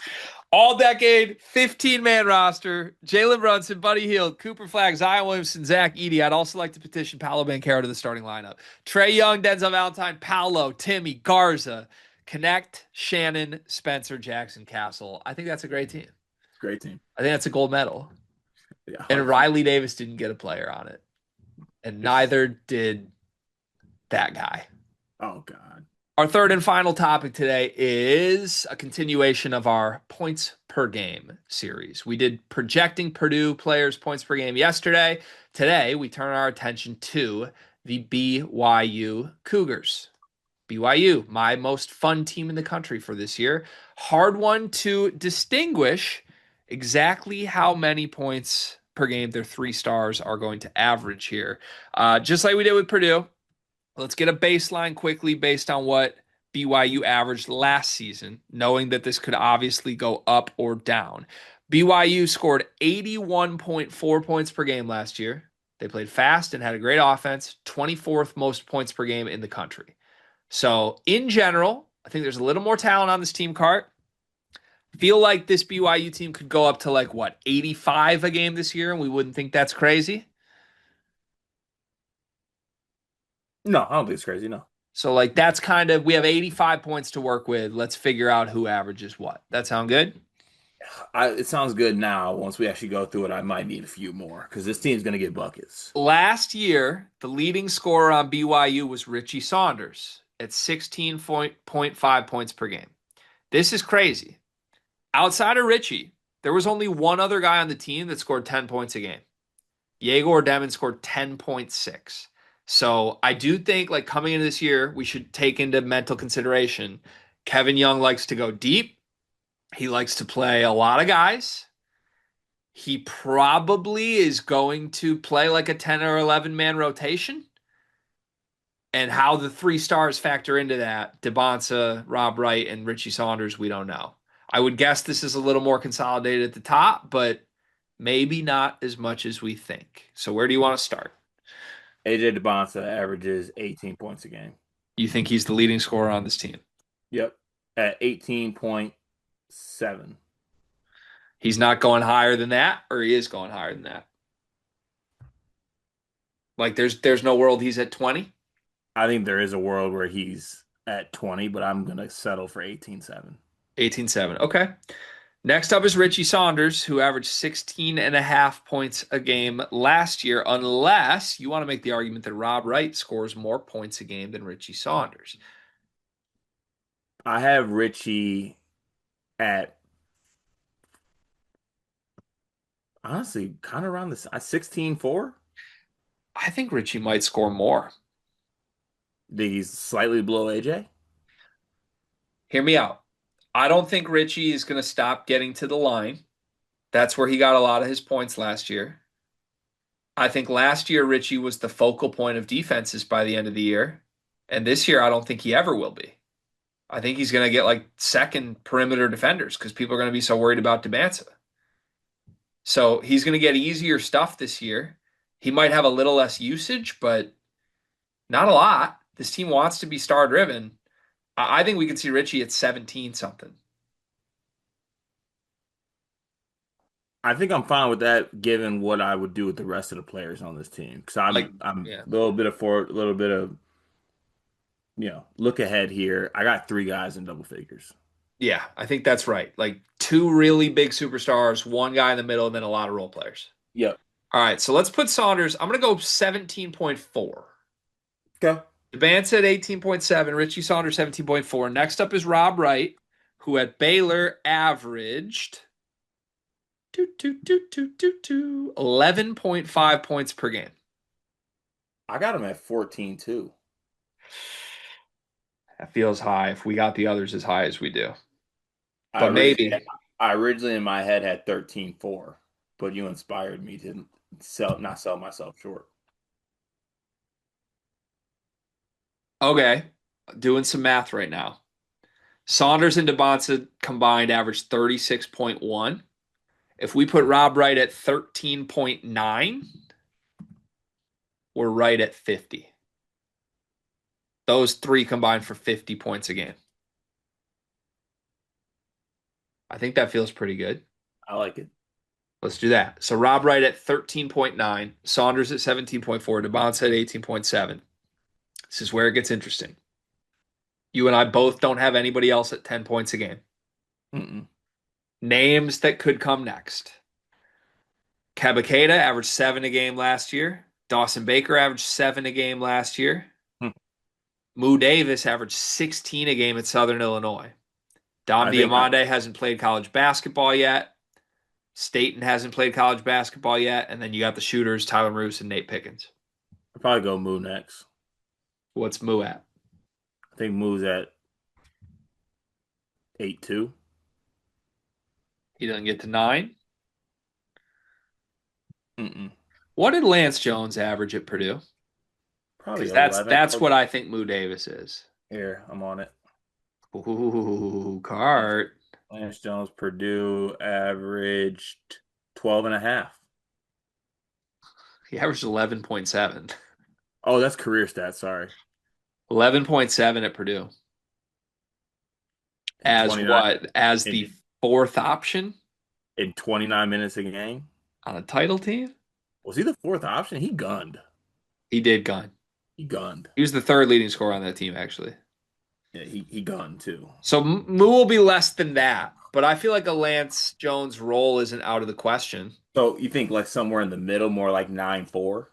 [SPEAKER 1] All decade, 15-man roster. Jalen Brunson, Buddy Hield, Cooper Flag, Zion Williamson, Zach Edey. I'd also like to petition Paolo Banchero to the starting lineup. Trey Young, Denzel Valentine, Paolo, Timme, Garza, Connect, Shannon, Spencer, Jackson, Castle. I think that's a great team.
[SPEAKER 2] Great team.
[SPEAKER 1] I think that's a gold medal.
[SPEAKER 2] Yeah.
[SPEAKER 1] And Riley Davis didn't get a player on it. And neither did that guy.
[SPEAKER 2] Oh God.
[SPEAKER 1] Our third and final topic today is a continuation of our points per game series. We did projecting Purdue players' points per game yesterday. Today, we turn our attention to the BYU Cougars. BYU, my most fun team in the country for this year. Hard one to distinguish exactly how many points per game their three stars are going to average here. Just like we did with Purdue, let's get a baseline quickly based on what BYU averaged last season, knowing that this could obviously go up or down. BYU scored 81.4 points per game last year. They played fast and had a great offense, 24th most points per game in the country. So, in general, I think there's a little more talent on this team, Cart. Feel like this BYU team could go up to like what, 85 a game this year, and we wouldn't think that's crazy.
[SPEAKER 2] No, I don't think it's crazy. No.
[SPEAKER 1] So like that's kind of we have 85 points to work with. Let's figure out who averages what. That sound good?
[SPEAKER 2] It sounds good now. Once we actually go through it, I might need a few more because this team's gonna get buckets.
[SPEAKER 1] Last year, the leading scorer on BYU was Richie Saunders. at 16.5 points per game. This is crazy. Outside of Richie, there was only one other guy on the team that scored 10 points a game. Yegor Demon scored 10.6. So I do think, like, coming into this year, we should take into mental consideration Kevin Young likes to go deep. He likes to play a lot of guys. He probably is going to play like a 10 or 11 man rotation. And how the three stars factor into that, DeBonsa, Rob Wright, and Richie Saunders, we don't know. I would guess this is a little more consolidated at the top, but maybe not as much as we think. So where do you want to start?
[SPEAKER 2] AJ DeBonsa averages 18 points a game.
[SPEAKER 1] You think he's the leading scorer on this team?
[SPEAKER 2] Yep. At 18.7.
[SPEAKER 1] He's not going higher than that, or he is going higher than that. Like there's no world he's at 20.
[SPEAKER 2] I think there is a world where he's at 20, but I'm going to settle for 18.7.
[SPEAKER 1] 18.7. Okay. Next up is Richie Saunders, who averaged 16 and a half points a game last year, unless you want to make the argument that Rob Wright scores more points a game than Richie Saunders.
[SPEAKER 2] I have Richie at honestly kind of around this 16.4.
[SPEAKER 1] I think Richie might score more.
[SPEAKER 2] He's slightly below AJ.
[SPEAKER 1] Hear me out. I don't think Richie is going to stop getting to the line. That's where he got a lot of his points last year. I think last year Richie was the focal point of defenses by the end of the year. And this year, I don't think he ever will be. I think he's going to get like second perimeter defenders because people are going to be so worried about Demansa. So he's going to get easier stuff this year. He might have a little less usage, but not a lot. This team wants to be star driven. I think we could see Richie at 17 something.
[SPEAKER 2] I think I'm fine with that, given what I would do with the rest of the players on this team. Because
[SPEAKER 1] Like,
[SPEAKER 2] I'm
[SPEAKER 1] yeah.
[SPEAKER 2] a little bit of forward, a little bit of look ahead here. I got three guys in double figures.
[SPEAKER 1] Yeah, I think that's right. Like two really big superstars, one guy in the middle, and then a lot of role players.
[SPEAKER 2] Yep.
[SPEAKER 1] All right, so let's put Saunders. I'm going to go 17.4.
[SPEAKER 2] Okay.
[SPEAKER 1] Vance at 18.7, Richie Saunders 17.4. Next up is Rob Wright, who at Baylor averaged 11.5 points per game.
[SPEAKER 2] I got him at 14 too.
[SPEAKER 1] That feels high if we got the others as high as we do.
[SPEAKER 2] I
[SPEAKER 1] But
[SPEAKER 2] originally
[SPEAKER 1] maybe.
[SPEAKER 2] I originally in my head had 13.4, but you inspired me to not sell myself short.
[SPEAKER 1] Okay, doing some math right now. Saunders and DeBonsa combined averaged 36.1. If we put Rob Wright at 13.9, we're right at 50. Those three combined for 50 points a game. I think that feels pretty good.
[SPEAKER 2] I like it.
[SPEAKER 1] Let's do that. So Rob Wright at 13.9, Saunders at 17.4, DeBonsa at 18.7. This is where it gets interesting. You and I both don't have anybody else at 10 points a game.
[SPEAKER 2] Mm-mm.
[SPEAKER 1] Names that could come next. Cabacada averaged 7 a game last year. Dawson Baker averaged 7 a game last year.
[SPEAKER 2] Hmm.
[SPEAKER 1] Moo Davis averaged 16 a game at Southern Illinois. Dom
[SPEAKER 2] I think I,
[SPEAKER 1] Diamande hasn't played college basketball yet. Staten hasn't played college basketball yet. And then you got the shooters, Tyler Roos and Nate Pickens.
[SPEAKER 2] I'll probably go Moo next.
[SPEAKER 1] What's Moo at?
[SPEAKER 2] I think Moo's at 8.2.
[SPEAKER 1] He doesn't get to 9.
[SPEAKER 2] Mm-mm.
[SPEAKER 1] What did Lance Jones average at Purdue?
[SPEAKER 2] Probably
[SPEAKER 1] Because that's
[SPEAKER 2] 11.
[SPEAKER 1] that's what I think Moo Davis is.
[SPEAKER 2] Here, I'm on it.
[SPEAKER 1] Ooh,
[SPEAKER 2] Lance,
[SPEAKER 1] Cart.
[SPEAKER 2] Lance Jones, Purdue averaged 12 and a half.
[SPEAKER 1] He averaged 11.7.
[SPEAKER 2] Oh, that's career stats. Sorry.
[SPEAKER 1] 11.7 at Purdue.
[SPEAKER 2] In
[SPEAKER 1] As
[SPEAKER 2] 29
[SPEAKER 1] what? As
[SPEAKER 2] in,
[SPEAKER 1] the fourth option
[SPEAKER 2] in 29 minutes a game.
[SPEAKER 1] on a title team?
[SPEAKER 2] Was he the fourth option? He gunned.
[SPEAKER 1] He did gun.
[SPEAKER 2] He gunned.
[SPEAKER 1] He was the third leading scorer on that team, actually.
[SPEAKER 2] Yeah, he gunned too.
[SPEAKER 1] So Moo will be less than that, but I feel like a Lance Jones role isn't out of the question.
[SPEAKER 2] So you think like somewhere in the middle, more like 9.4?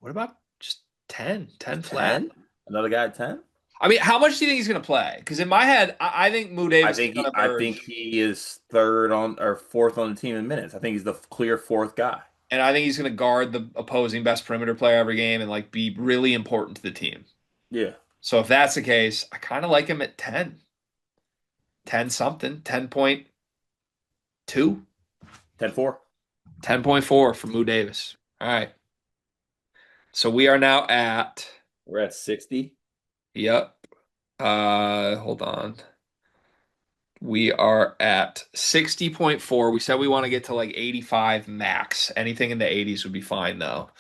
[SPEAKER 1] What about just 10? 10 flat?
[SPEAKER 2] 10? Another guy at 10?
[SPEAKER 1] I mean, how much do you think he's going to play? Because in my head, I think Mo Davis is going to
[SPEAKER 2] I think
[SPEAKER 1] emerge,
[SPEAKER 2] he is third on or fourth on the team in minutes. I think he's the clear fourth guy.
[SPEAKER 1] and I think he's going to guard the opposing best perimeter player every game and like be really important to the team.
[SPEAKER 2] Yeah.
[SPEAKER 1] So if that's the case, I kind of like him at 10, 10 something, 10.2,
[SPEAKER 2] 10-4.
[SPEAKER 1] 10.4 for Mo Davis. All right. So we are now at,
[SPEAKER 2] We're at 60.
[SPEAKER 1] yep. Hold on. We are at 60.4. We said we want to get to like 85 max. Anything in the 80s would be fine though.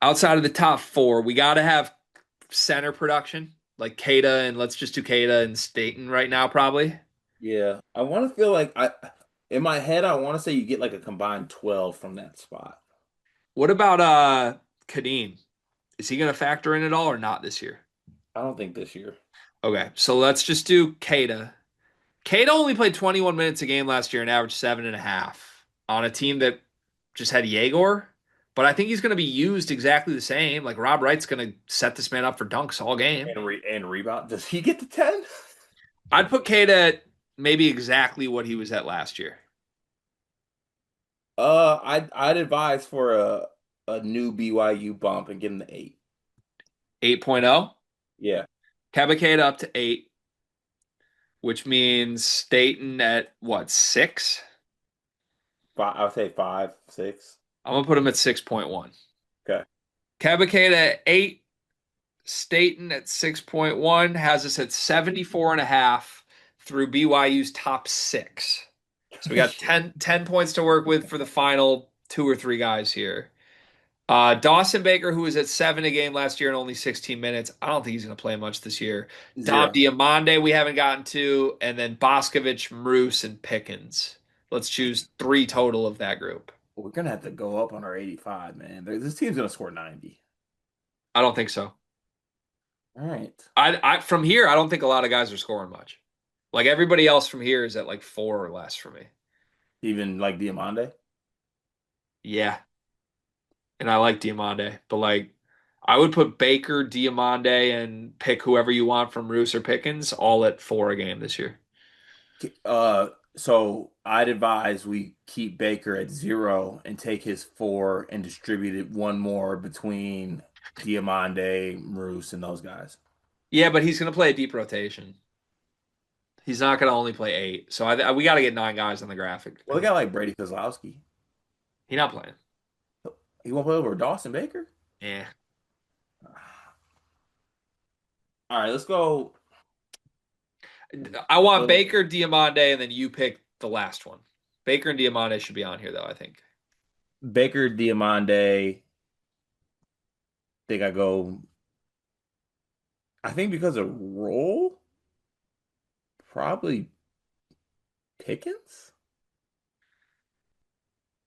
[SPEAKER 1] Outside of the top four, we got to have center production like Kada, and let's just do Kada and Staten right now, probably.
[SPEAKER 2] Yeah. I want to feel like in my head, I want to say you get like a combined 12 from that spot.
[SPEAKER 1] What about Kadeem? Is he going to factor in at all or not this year?
[SPEAKER 2] I don't think this year.
[SPEAKER 1] Okay, so let's just do Kada. Kada only played 21 minutes a game last year and averaged 7.5 on a team that just had Yegor. But I think he's going to be used exactly the same. Like Rob Wright's going to set this man up for dunks all game.
[SPEAKER 2] And rebound. Does he get to 10?
[SPEAKER 1] I'd put Kada at maybe exactly what he was at last year.
[SPEAKER 2] I'd advise for a new BYU bump and get him to 8.
[SPEAKER 1] 8.0.
[SPEAKER 2] Yeah.
[SPEAKER 1] Keba Kada up to 8, which means Staten at what, 6?
[SPEAKER 2] Five, I would say 5, 6.
[SPEAKER 1] I'm going to put him at 6.1.
[SPEAKER 2] Okay.
[SPEAKER 1] Keba Kada at 8, Staten at 6.1 has us at 74.5 through BYU's top six. So we got 10 points to work with for the final two or three guys here. Dawson Baker, who was at 7 a game last year and only 16 minutes, I don't think he's going to play much this year. Dom
[SPEAKER 2] 0.
[SPEAKER 1] Diamande, we haven't gotten to, and then Boscovich, Maroos, and Pickens. Let's choose 3 total of that group.
[SPEAKER 2] We're gonna have to go up on our 85, man. This team's gonna score 90.
[SPEAKER 1] I don't think so.
[SPEAKER 2] All right.
[SPEAKER 1] I from here, I don't think a lot of guys are scoring much. Like everybody else from here is at like 4 or less for me.
[SPEAKER 2] Even like Diamande.
[SPEAKER 1] Yeah, and I like Diamande, but like I would put Baker, Diamande, and pick whoever you want from Roos or Pickens all at 4 a game this year.
[SPEAKER 2] So I'd advise we keep Baker at 0 and take his 4 and distribute it one more between Diamande, Roos, and those guys.
[SPEAKER 1] Yeah, but he's going to play a deep rotation. He's not going to only play 8. So we got to get 9 guys on the graphic.
[SPEAKER 2] Well, they got like Brady Kozlowski.
[SPEAKER 1] He's not playing.
[SPEAKER 2] He won't play over Dawson Baker?
[SPEAKER 1] Yeah.
[SPEAKER 2] All right, let's go.
[SPEAKER 1] I want
[SPEAKER 2] Well,
[SPEAKER 1] Baker, Diamande, and then you pick the last one. Baker and Diamande should be on here, though, I think.
[SPEAKER 2] Baker, Diamande. Think I go. I think because of role, probably Pickens.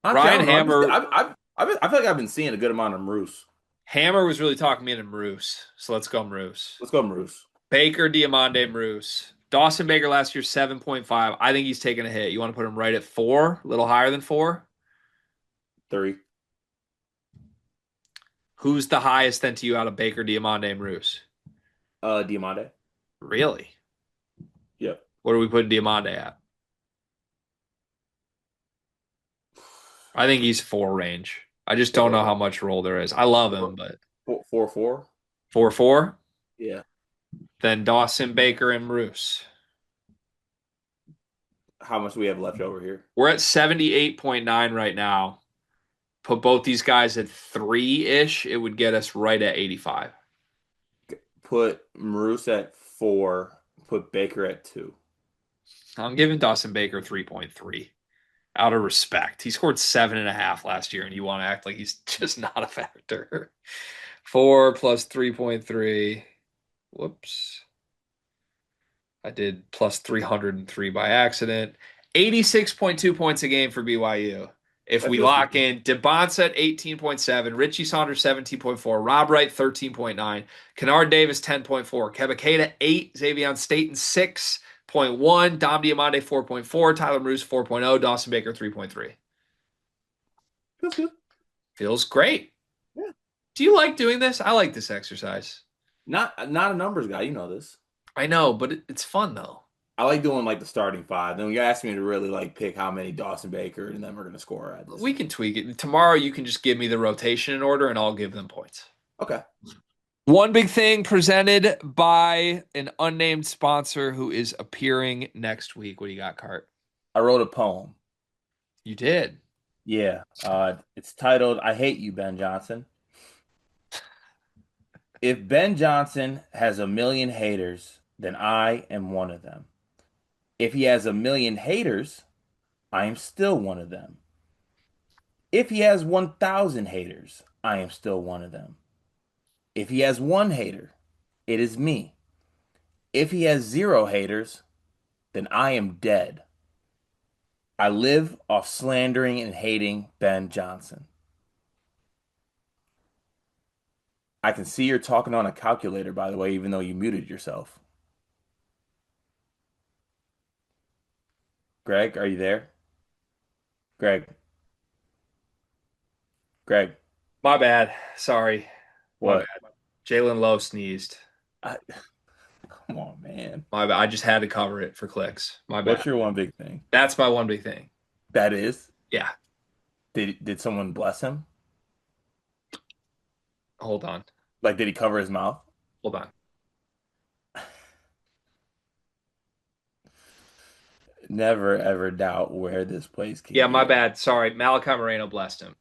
[SPEAKER 2] Honestly, I
[SPEAKER 1] Ryan
[SPEAKER 2] don't know.
[SPEAKER 1] Hammer
[SPEAKER 2] I feel like I've been seeing a good amount of Moose.
[SPEAKER 1] Hammer was really talking me into Maroos. So let's go Maroos.
[SPEAKER 2] Let's go Moose.
[SPEAKER 1] Baker, Diamande, Maroos. Dawson Baker last year, 7.5. I think he's taking a hit. You want to put him right at 4? A little higher than 4?
[SPEAKER 2] 3.
[SPEAKER 1] Who's the highest then to you out of Baker, Diamande, and Maroos?
[SPEAKER 2] Diamande.
[SPEAKER 1] Really?
[SPEAKER 2] Yep.
[SPEAKER 1] What are we putting Diamande at? I think he's 4 range. I just don't know
[SPEAKER 2] Four.
[SPEAKER 1] how much role there is. I love
[SPEAKER 2] Four.
[SPEAKER 1] him, but
[SPEAKER 2] 4.
[SPEAKER 1] 4-4?
[SPEAKER 2] Yeah.
[SPEAKER 1] Then Dawson, Baker, and Maroos.
[SPEAKER 2] How much do we have left over here?
[SPEAKER 1] We're at 78.9 right now. Put both these guys at 3-ish, it would get us right at 85.
[SPEAKER 2] Put Moose at 4. Put Baker at 2.
[SPEAKER 1] I'm giving Dawson Baker 3.3 out of respect. He scored 7.5 last year, and you want to act like he's just not a factor. 4 plus 3.3. Whoops. I did plus 303 by accident. 86.2 points a game for BYU. If
[SPEAKER 2] That
[SPEAKER 1] we
[SPEAKER 2] feels
[SPEAKER 1] lock
[SPEAKER 2] good.
[SPEAKER 1] in Debonsa at 18.7, Richie Saunders 17.4, Rob Wright 13.9, Kennard Davis 10.4, Kebakeda 8, Xavier Staten 6.1, Dom Diamande 4.4, Tyler Bruce 4.0, Dawson Baker 3.3.
[SPEAKER 2] Feels good.
[SPEAKER 1] Feels great.
[SPEAKER 2] Yeah.
[SPEAKER 1] Do you like doing this? I like this exercise.
[SPEAKER 2] Not a numbers guy. You know this.
[SPEAKER 1] I know, but it's fun though.
[SPEAKER 2] I like doing like the starting five. Then you asked me to really like pick how many Dawson Baker and then we're gonna score at this
[SPEAKER 1] We
[SPEAKER 2] thing.
[SPEAKER 1] can tweak it. Tomorrow you can just give me the rotation in order and I'll give them points.
[SPEAKER 2] Okay.
[SPEAKER 1] One big thing presented by an unnamed sponsor who is appearing next week. What do you got, Cart?
[SPEAKER 2] I wrote a poem.
[SPEAKER 1] You did.
[SPEAKER 2] Yeah. It's titled "I Hate You, Ben Johnson." If Ben Johnson has a million haters, then I am one of them. If he has a million haters, I am still one of them. If he has 1,000 haters, I am still one of them. If he has one hater, it is me. If he has zero haters, then I am dead. I live off slandering and hating Ben Johnson. I can see you're talking on a calculator, by the way, even though you muted yourself. Greg, are you there? Greg, Greg,
[SPEAKER 1] My bad. Sorry. My bad.
[SPEAKER 2] what?
[SPEAKER 1] Jalen Lowe sneezed.
[SPEAKER 2] I, come on, man.
[SPEAKER 1] My bad. I just had to cover it for clicks. My bad.
[SPEAKER 2] What's your one big thing?
[SPEAKER 1] That's my one big thing.
[SPEAKER 2] That is,
[SPEAKER 1] Yeah.
[SPEAKER 2] did someone bless him?
[SPEAKER 1] Hold on.
[SPEAKER 2] Like, did he cover his mouth?
[SPEAKER 1] Hold on.
[SPEAKER 2] Never ever doubt where this place can
[SPEAKER 1] Yeah, my
[SPEAKER 2] go.
[SPEAKER 1] bad. Sorry. Malachi Moreno blessed him.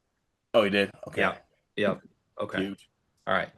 [SPEAKER 2] Oh, he did? Okay.
[SPEAKER 1] Yep. Yep. Okay.
[SPEAKER 2] Huge.
[SPEAKER 1] All right.